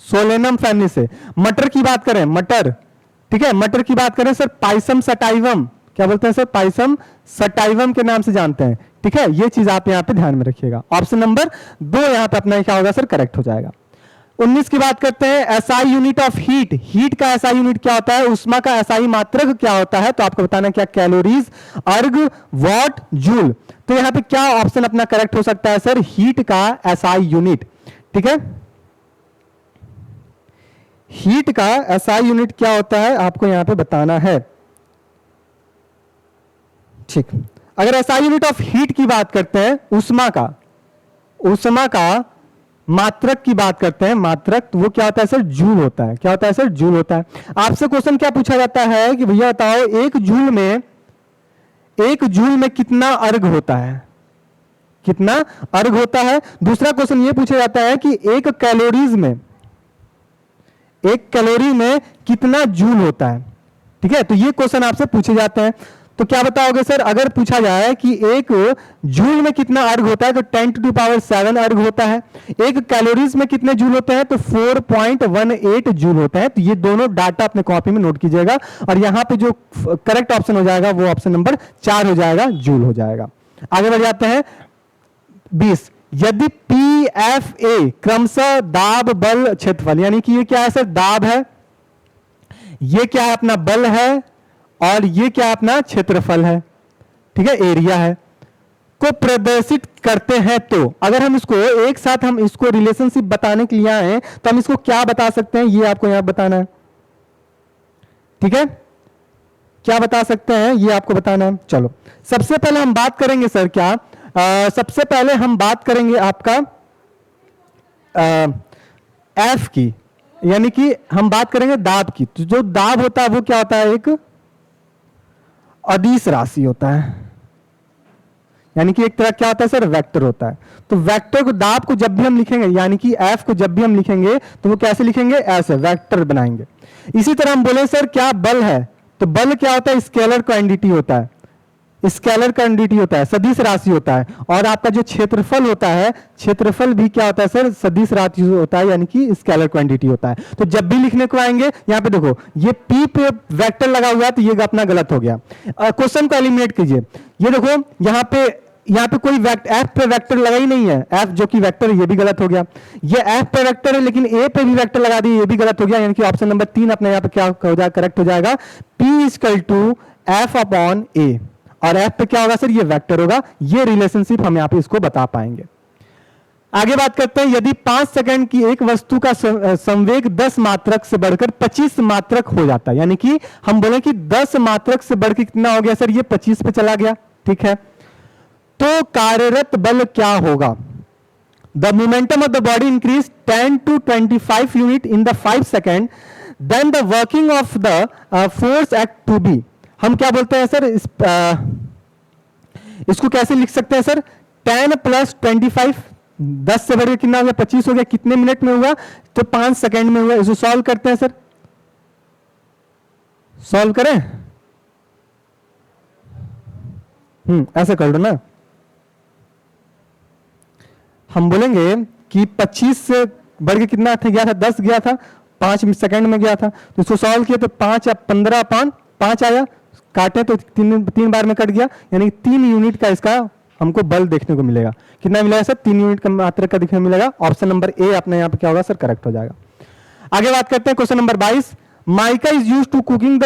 सोलेनम फैमिली से। मटर की बात करें, मटर, ठीक है, मटर की बात करें सर, पाइसम सटाइवम। क्या बोलते हैं सर, पाइसम सटाइवम के नाम से जानते हैं। ठीक है, ये चीज आप यहां पे ध्यान में रखिएगा। ऑप्शन नंबर 2 यहां पे अपना क्या होगा सर, करेक्ट हो जाएगा। 19 की बात करते हैं, SI unit of heat. Heat का एसआई यूनिट क्या होता है, उष्मा का एसआई मात्रक क्या होता है, तो आपको बताना क्या, कैलोरीज, अर्ग, वॉट, जूल। तो यहां पे क्या ऑप्शन अपना करेक्ट हो सकता है सर, हीट का एसआई यूनिट। ठीक है, हीट का एसआई यूनिट क्या होता है आपको यहां पे बताना है। ठीक, अगर एसआई यूनिट ऑफ हीट की बात करते हैं, उष्मा का मात्रक की बात करते हैं, मात्रक, तो वो क्या होता है सर, जूल होता है। क्या होता है सर, जूल होता है। आपसे क्वेश्चन क्या पूछा जाता है कि भैया बताओ एक जूल में कितना अर्ग होता है, कितना अर्ग होता है। दूसरा क्वेश्चन ये पूछा जाता है कि एक कैलोरी में कितना जूल होता है। ठीक है, तो ये क्वेश्चन आपसे पूछे जाते हैं। तो क्या बताओगे सर, अगर पूछा जाए कि एक जूल में कितना अर्ग होता है, तो 10⁻⁷ अर्ग होता है। एक कैलोरीज में कितने जूल होते हैं, तो 4.18 जूल होते हैं। तो ये दोनों डाटा अपने कॉपी में नोट कीजिएगा। और यहां पे जो करेक्ट ऑप्शन हो जाएगा वो ऑप्शन नंबर 4 हो जाएगा, जूल हो जाएगा। आगे बढ़ जाते हैं 20। यदि पी एफ ए क्रमशः दाब बल क्षेत्रफल, यानी कि ये क्या है सर, दाब है, ये क्या है अपना बल है, और ये क्या है अपना क्षेत्रफल है, ठीक है, एरिया है, को प्रदर्शित करते हैं, तो अगर हम इसको एक साथ हम इसको रिलेशनशिप बताने के लिए आए तो हम इसको क्या बता सकते हैं, ये आपको यहां बताना है, ठीक है, क्या बता सकते हैं ये आपको बताना है। चलो सबसे पहले हम बात करेंगे सर क्या, सबसे पहले हम बात करेंगे आपका एफ की, यानी कि हम बात करेंगे दाब की। तो जो दाब होता है वो क्या होता है, एक अदिश राशि होता है, यानी कि एक तरह क्या होता है सर, वेक्टर होता है। तो वेक्टर को, दाब को जब भी हम लिखेंगे, यानी कि एफ को जब भी हम लिखेंगे तो वो कैसे लिखेंगे, ऐसे वेक्टर बनाएंगे। इसी तरह हम बोले सर क्या बल है, तो बल क्या होता है, स्केलर क्वांटिटी होता है, स्केलर क्वांटिटी होता है, सदिश राशि होता है। और आपका जो क्षेत्रफल होता है, क्षेत्रफल भी क्या होता है सर, सदिश राशि होता है, यानी कि स्केलर क्वांटिटी होता है। तो जब भी लिखने को आएंगे, यहां पे देखो ये पी पे वेक्टर लगा हुआ है तो ये अपना गलत हो गया। क्वेश्चन को एलिमिनेट कीजिए, ये देखो यहाँ पे कोई एफ पे वेक्टर लगा ही नहीं है, एफ जो कि वेक्टर है ये भी गलत हो गया। ये एफ पे वेक्टर है लेकिन ए पे भी वेक्टर लगा दिए, ये भी गलत हो गया, यानी कि ऑप्शन नंबर 3 अपने यहाँ पे क्या हो जाएगा, करेक्ट हो जाएगा, P equal to F upon A, और एफ पे क्या होगा सर, ये वेक्टर होगा। ये रिलेशनशिप हम यहाँ पे इसको बता पाएंगे। आगे बात करते हैं, यदि 5 सेकंड की एक वस्तु का संवेग 10 मात्रक से बढ़कर 25 मात्रक हो जाता है, यानी कि हम बोले कि 10 मात्रक से बढ़कर कितना हो गया सर, ये 25 पे चला गया, ठीक है, तो कार्यरत बल क्या होगा। The momentum of the body increase 10 to 25 unit in the 5 second, then the working of the force act to be. हम क्या बोलते हैं सर, इसको कैसे लिख सकते हैं सर, 10 + 25, 10 से बढ़कर कितना हो गया, 25 हो गया, कितने मिनट में हुआ, तो 5 सेकेंड में हुआ। इसको सॉल्व करते हैं सर, सॉल्व करें, ऐसे कर लो ना, हम बोलेंगे कि 25 से बढ़ के कितना गया था, 10 गया था, 5 सेकंड में गया था, तो इसको सॉल्व किया तो 5 या 15/5 आया, काटे तो 3 बार में कट गया, यानी 3 यूनिट का इसका हमको बल देखने को मिलेगा। कितना मिलेगा सर, 3 यूनिट का मात्रा का देखने को मिलेगा। ऑप्शन नंबर ए अपने यहाँ पे क्या होगा सर, करेक्ट हो जाएगा। आगे बात करते हैं question number 22, mica is use to cooking the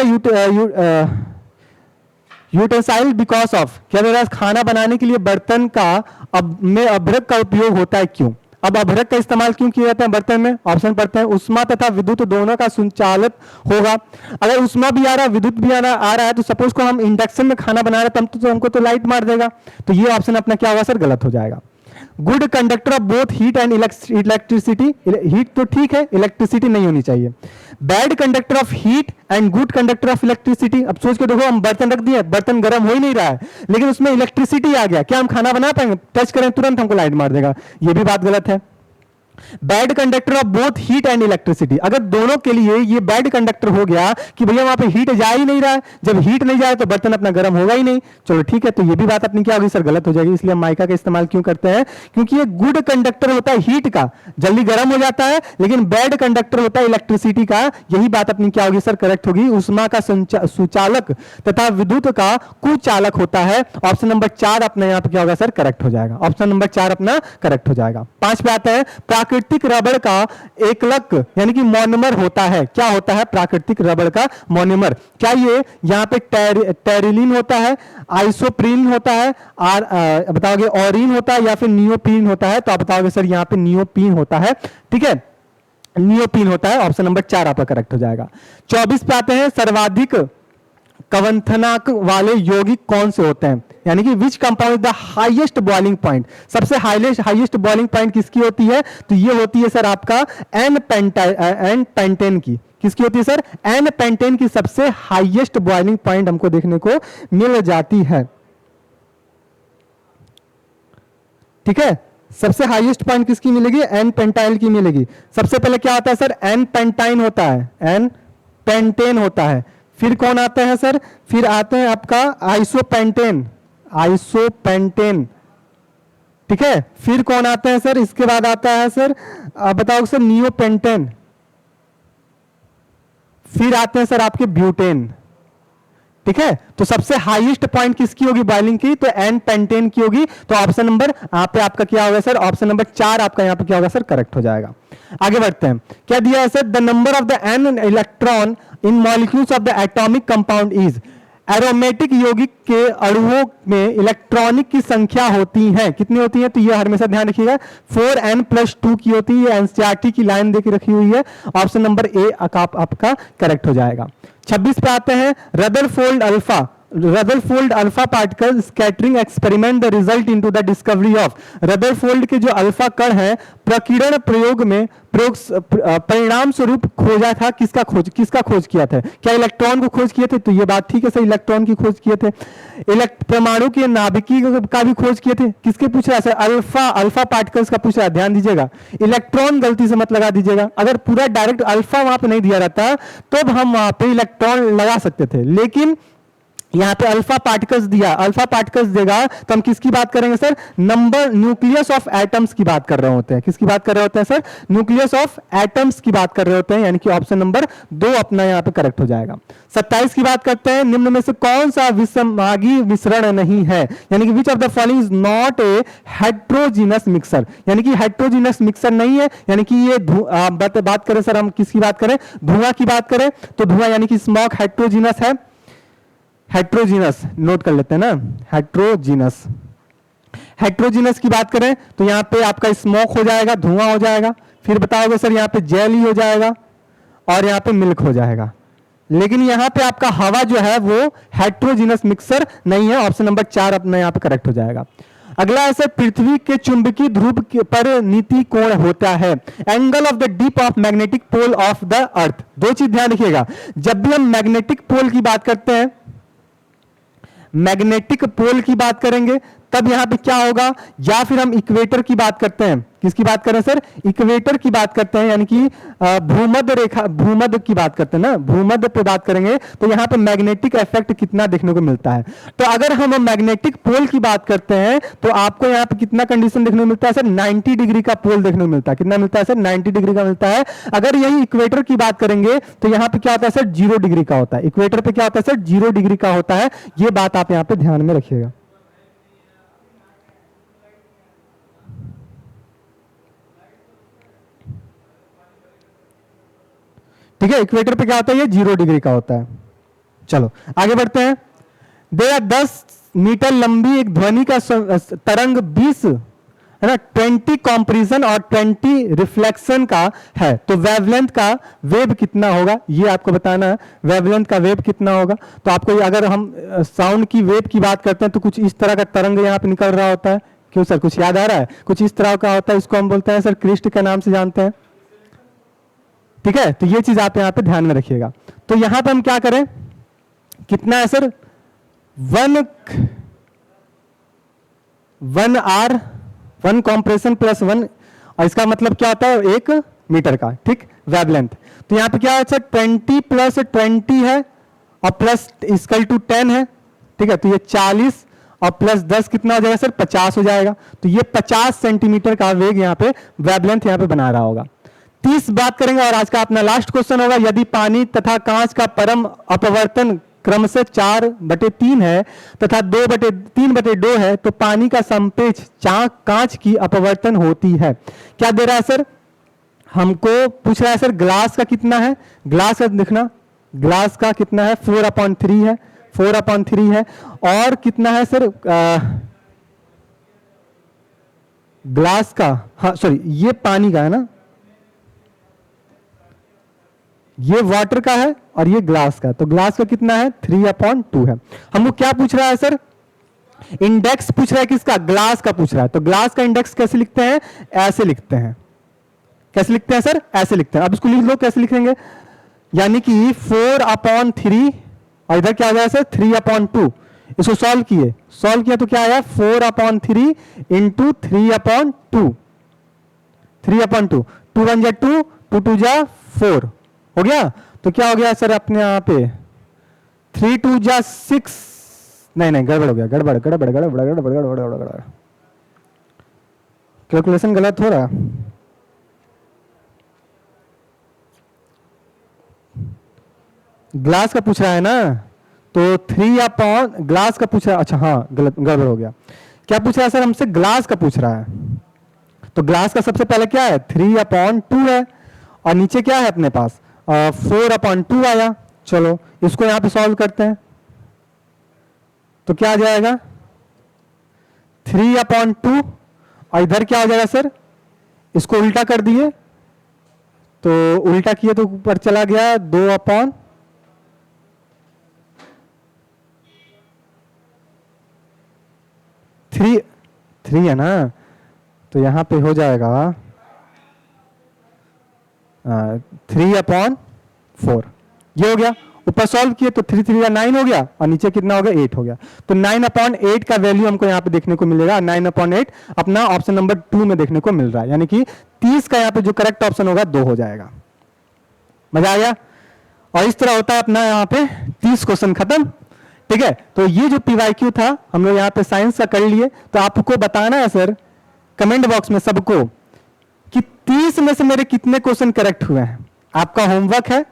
utensil because of, क्या दे रहा है, खाना बनाने के लिए बर्तन का में अभ्रक का उपयोग होता है, क्यों। अब अभ्रक का इस्तेमाल क्यों किया जाता है बर्तन में, ऑप्शन पढ़ते हैं, उष्मा तथा विद्युत दोनों का संचालित होगा। अगर उष्मा भी आ रहा है, विद्युत भी आ रहा है, तो सपोज को हम इंडक्शन में खाना बना रहे हैं तो हमको तो लाइट मार देगा, तो ये ऑप्शन अपना क्या होगा सर, गलत हो जाएगा। Good conductor of both heat and electricity, heat तो ठीक है, इलेक्ट्रिसिटी नहीं होनी चाहिए। Bad conductor of heat and good conductor of electricity, अब सोच के देखो, हम बर्तन रख दिए, बर्तन गर्म हो ही नहीं रहा है, लेकिन उसमें इलेक्ट्रिसिटी आ गया, क्या हम खाना बना पाएंगे, टच करें तुरंत हमको लाइट मार देगा, ये भी बात गलत है। Bad conductor of both heat and electricity, अगर दोनों के लिए ये बैड कंडक्टर हो गया कि भैया वहां पे हीट जा ही नहीं रहा है, जब हीट नहीं जाए तो बर्तन अपना गर्म होगा ही नहीं, चलो ठीक है, तो ये भी बात अपनी क्या होगी सर, गलत हो जाएगी। इसलिए हम माइका का इस्तेमाल क्यों करते हैं, क्योंकि ये गुड कंडक्टर होता है हीट का, जल्दी गर्म हो जाता है, लेकिन बैड कंडक्टर होता है इलेक्ट्रिसिटी का, यही बात अपनी क्या होगी सर, करेक्ट होगी। उष्मा का सुचालक तथा विद्युत का कुचालक होता है। ऑप्शन नंबर 4 अपने यहाँ पे क्या होगा सर, करेक्ट हो जाएगा। ऑप्शन नंबर 4 अपना करेक्ट हो जाएगा। 5 पे आते हैं, प्राकृतिक रबड़ का एकलक यानी कि मोनोमर होता है, क्या होता है प्राकृतिक रबड़ का मोनोमर, क्या ये यहाँ पे टेरिलीन होता है, आइसोप्रीन होता है, बताओगे ऑरिन होता है या फिर नियोप्रीन होता है, तो आप बताओगे सर यहाँ पे नियोप्रीन होता है, ठीक है, नियोप्रीन होता है। ऑप्शन नंबर 4 आपका करेक्ट हो जाएगा। 24 पे आते हैं, सर्वाधिक कवंथनाक वाले यौगिक कौन से होते हैं, यानी कि which compound the highest boiling point, सबसे हाईएस्ट बॉइलिंग पॉइंट किसकी होती है, तो ये होती है सर आपका एन पेंटेन की, किसकी होती है सर, एन पेंटेन की सबसे हाईएस्ट बॉइलिंग पॉइंट हमको देखने को मिल जाती है, ठीक है, सबसे हाईएस्ट पॉइंट किसकी मिलेगी, एन पेंटाइल की मिलेगी। सबसे पहले क्या होता है सर, एन पेंटाइन होता है, एन पेंटेन होता है, फिर कौन आते हैं सर, फिर आते हैं आपका आइसोपेंटेन, आइसोपेंटेन, ठीक है, फिर कौन आते हैं सर, इसके बाद आता है सर, बताओ सर नियोपेंटेन, फिर आते हैं सर आपके ब्यूटेन, ठीक है, तो सबसे हाईएस्ट पॉइंट किसकी होगी बॉइलिंग की, तो एन पेंटेन की होगी। तो ऑप्शन नंबर यहाँ पे आपका क्या होगा सर, ऑप्शन नंबर 4 आपका यहाँ पे क्या होगा सर, करेक्ट हो जाएगा। आगे बढ़ते हैं, क्या दिया है sir, the number of the an electron in molecules of the atomic compound is, aromatic यौगिक के अणुओं में इलेक्ट्रॉनिक की संख्या होती है, कितनी होती है, तो ये हमेशा ध्यान रखिएगा 4n+2 की होती है, एनसीईआरटी की लाइन देके रखी हुई है। ऑप्शन नंबर ए आपका करेक्ट हो जाएगा। 26 पे आते हैं, Rutherford alpha particle scattering experiment the result into the discovery of, Rutherford के जो अल्फा कण है प्रकीर्णन प्रयोग में परिणाम स्वरूप खोजा था, किसका खोज किया था, क्या इलेक्ट्रॉन को खोज किए थे, तो ये बात ठीक है सर, इलेक्ट्रॉन की खोज किए थे। परमाणु के नाभिकी का भी खोज किए थे, किसके पूछ रहा है सर, अल्फा पार्टिकल्स का पूछ रहा है, ध्यान दीजिएगा, इलेक्ट्रॉन गलती से मत लगा दीजिएगा, अगर पूरा डायरेक्ट अल्फा वहां पे नहीं दिया रहता तो हम वहां पे इलेक्ट्रॉन लगा सकते थे, लेकिन यहां पे अल्फा पार्टिकल्स दिया, अल्फा पार्टिकल्स देगा तो हम किसकी बात करेंगे sir, number nucleus of atoms की बात कर रहे होते हैं, किसकी बात कर रहे होते हैं सर, न्यूक्लियस ऑफ एटम्स की बात कर रहे होते हैं, यानी कि ऑप्शन नंबर 2 अपना यहां पे करेक्ट हो जाएगा। 27 की बात करते हैं, निम्न में से कौन सा विषमागी मिश्रण नहीं है, यानी कि which of the following is not a heterogeneous mixer, यानी कि हेट्रोजीनस मिक्सर नहीं है, यानी कि ये बात करें सर, हम किसकी बात करें, धुआं की बात करें, तो धुआं यानी कि स्मोक हेट्रोजीनस है, हेट्रोजीनस नोट कर लेते हैं ना, हेट्रोजीनस की बात करें तो यहां पे आपका स्मोक हो जाएगा, धुआं हो जाएगा, फिर बताओगे सर यहां पे जेल ही हो जाएगा और यहां पे मिल्क हो जाएगा, लेकिन यहां पे आपका हवा जो है वो हेट्रोजीनस मिक्सर नहीं है, ऑप्शन नंबर 4 अपना यहां पे करेक्ट हो जाएगा। अगला है सर, पृथ्वी के चुंबकीय ध्रुव पर नीति कोण होता है, angle of the dip of magnetic pole of the earth. दो चीज ध्यान रखिएगा, जब भी हम मैग्नेटिक पोल की बात करते हैं, मैग्नेटिक पोल की बात करेंगे तब यहां पे क्या होगा, या फिर हम इक्वेटर की बात करते हैं, किसकी बात करें सर, इक्वेटर की बात करते हैं, यानी कि भूमध्य रेखा, भूमध्य की बात करते हैं ना, भूमध्य पे बात करेंगे तो यहां पे मैग्नेटिक इफेक्ट कितना देखने को मिलता है। तो अगर हम मैग्नेटिक पोल की बात करते हैं तो आपको यहां पे कितना कंडीशन देखने को मिलता है सर, 90 डिग्री का पोल देखने को मिलता है, कितना मिलता है सर, 90 डिग्री का मिलता है। अगर यही इक्वेटर की बात करेंगे तो यहां पे क्या होता है सर, 0 डिग्री का होता है, इक्वेटर पे क्या होता है सर, 0 डिग्री का होता है, ये बात आप यहां पे ध्यान में रखिएगा। ठीक है, इक्वेटर पे क्या होता है, ये 0 डिग्री का होता है। चलो आगे बढ़ते हैं, 10 मीटर लंबी एक ध्वनि का तरंग 20 है ना, 20 कॉम्प्रेशन और 20 रिफ्लेक्शन का है, तो वेवलेंथ का वेव कितना होगा, ये आपको बताना है, वेवलेंथ का वेव कितना होगा। तो आपको अगर हम साउंड की वेव की बात करते हैं तो कुछ इस तरह का तरंग यहाँ पे निकल रहा होता है, क्यों सर कुछ याद आ रहा है, कुछ इस तरह का होता है, इसको हम बोलते हैं सर क्रिस्ट के नाम से जानते हैं। ठीक है, तो ये चीज आप यहां पे ध्यान में रखिएगा। तो यहां पे हम क्या करें, कितना है सर, 1 आर 1 कॉम्प्रेशन प्लस 1, और इसका मतलब क्या होता है 1 मीटर का, ठीक, वेवलेंथ। तो यहां पे क्या है सर, 20 + 20 है और प्लस इक्वल टू 10 है, ठीक है, तो ये 40 और प्लस 10 कितना हो जाएगा सर, 50 हो जाएगा। तो ये 50 सेंटीमीटर का वेग यहाँ पे वेवलेंथ यहाँ पे बना रहा होगा। 30 बात करेंगे और आज का अपना लास्ट क्वेश्चन होगा, यदि पानी तथा कांच का परम अपवर्तन क्रमशः 4/3 है तथा 3/2 है तो पानी का संपेक्ष कांच की अपवर्तन होती है। क्या दे रहा है सर, हमको पूछ रहा है सर ग्लास का कितना है, ग्लास का देखना, ग्लास का कितना है, 4/3 है, 4/3 है, और कितना है सर ग्लास का, हाँ सॉरी ये पानी का है ना, ये वाटर का है और ये ग्लास का, तो ग्लास का कितना है 3/2 है। हमको क्या पूछ रहा है सर, इंडेक्स पूछ रहा है किसका, ग्लास का पूछ रहा है, तो ग्लास का इंडेक्स कैसे लिखते हैं, ऐसे लिखते हैं, कैसे लिखते हैं सर, ऐसे लिखते हैं। अब इसको लिख लो, कैसे लिखेंगे, यानी कि 4/3 और इधर क्या आ जाएगा सर 3/2, इसको सॉल्व किया तो क्या आया 4/3 इंटू 3/2, 3/2, 2 1 जा 2, 2 2 जा 4 हो गया। तो क्या हो गया सर अपने यहाँ पे 3 2 जा 6, नहीं गड़बड़ हो गया, गड़बड़, कैलकुलेशन गलत हो रहा, ग्लास का पूछ रहा है ना, तो 3 अपॉन ग्लास का पूछ रहा है, अच्छा हाँ गलत गड़बड़ हो गया, क्या पूछ रहा है सर हमसे, ग्लास का पूछ रहा है। तो ग्लास का सबसे पहले क्या है 3/2 है, और नीचे क्या है अपने पास 4/2 आया। चलो इसको यहां पे सॉल्व करते हैं, तो क्या आ जाएगा 3/2, और इधर क्या हो जाएगा सर, इसको उल्टा कर दिए, तो उल्टा किए तो ऊपर चला गया 2/3 है ना, तो यहां पे हो जाएगा 3/4, ये हो गया। ऊपर सॉल्व किए तो 3 3 9 हो गया, और नीचे कितना हो गया 8 हो गया। तो 9/8 का वैल्यू हमको यहाँ पे देखने को मिलेगा, 9/8 अपना ऑप्शन नंबर 2 में देखने को मिल रहा है, यानी कि 30 का यहाँ पे जो करेक्ट ऑप्शन होगा 2 हो जाएगा। मजा आ गया। और इस तरह होता है अपना यहाँ पे 30 क्वेश्चन खत्म। ठीक है, तो ये जो पीवाईक्यू था हम लोग यहाँ पे साइंस का कर लिए। तो आपको बताना है सर कमेंट बॉक्स में सबको कि 30 में से मेरे कितने क्वेश्चन करेक्ट हुए हैं। आपका होमवर्क है,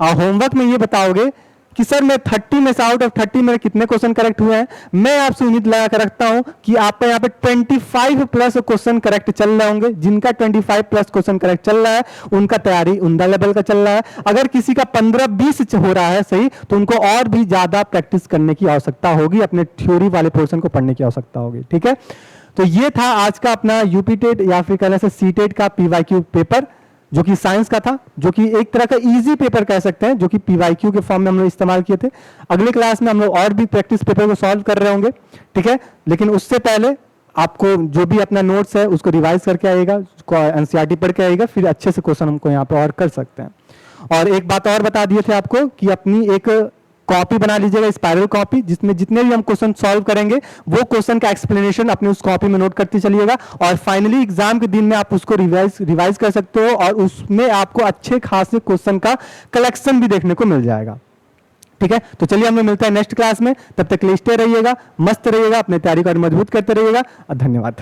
और होमवर्क में ये बताओगे कि सर मैं 30 में से आउट ऑफ 30 मेरे कितने क्वेश्चन करेक्ट हुए हैं। मैं आपसे उम्मीद लगा कर रखता हूं कि आपका यहाँ पे 25 प्लस क्वेश्चन करेक्ट चल रहे होंगे। जिनका 25 प्लस क्वेश्चन करेक्ट चल रहा है उनका तैयारी उमदा लेवल का चल रहा है। अगर किसी का 15-20 हो रहा है सही, तो उनको और भी ज्यादा प्रैक्टिस करने की आवश्यकता होगी, अपने थ्योरी वाले पोर्शन को पढ़ने की आवश्यकता होगी। ठीक है, तो ये था आज का अपना यूपी टेट या फिर कहने से सी टेट का पीवाईक्यू पेपर, जो कि साइंस का था, जो कि एक तरह का इजी पेपर कह सकते हैं, जो कि पीवाईक्यू के फॉर्म में हम लोग इस्तेमाल किए थे। अगले क्लास में हम लोग और भी प्रैक्टिस पेपर को सॉल्व कर रहे होंगे। ठीक है, लेकिन उससे पहले आपको जो भी अपना नोट्स है उसको रिवाइज करके आइएगा, एनसीईआरटी पढ़ के आइएगा, फिर अच्छे से क्वेश्चन हमको यहाँ पे और कर सकते हैं। और एक बात और बता दिए थे आपको कि अपनी एक कॉपी बना लीजिएगा, स्पाइरल कॉपी, जिसमें जितने भी हम क्वेश्चन सॉल्व करेंगे वो क्वेश्चन का एक्सप्लेनेशन अपने उस कॉपी में नोट करते चलिएगा, और फाइनली एग्जाम के दिन में आप उसको रिवाइज कर सकते हो, और उसमें आपको अच्छे खासे क्वेश्चन का कलेक्शन भी देखने को मिल जाएगा। ठीक है, तो चलिए हम लोग मिलते हैं नेक्स्ट क्लास में। तब तक के लिए स्टे रहिएगा, मस्त रहिएगा, अपने तैयारी को और मजबूत करते रहिएगा। धन्यवाद।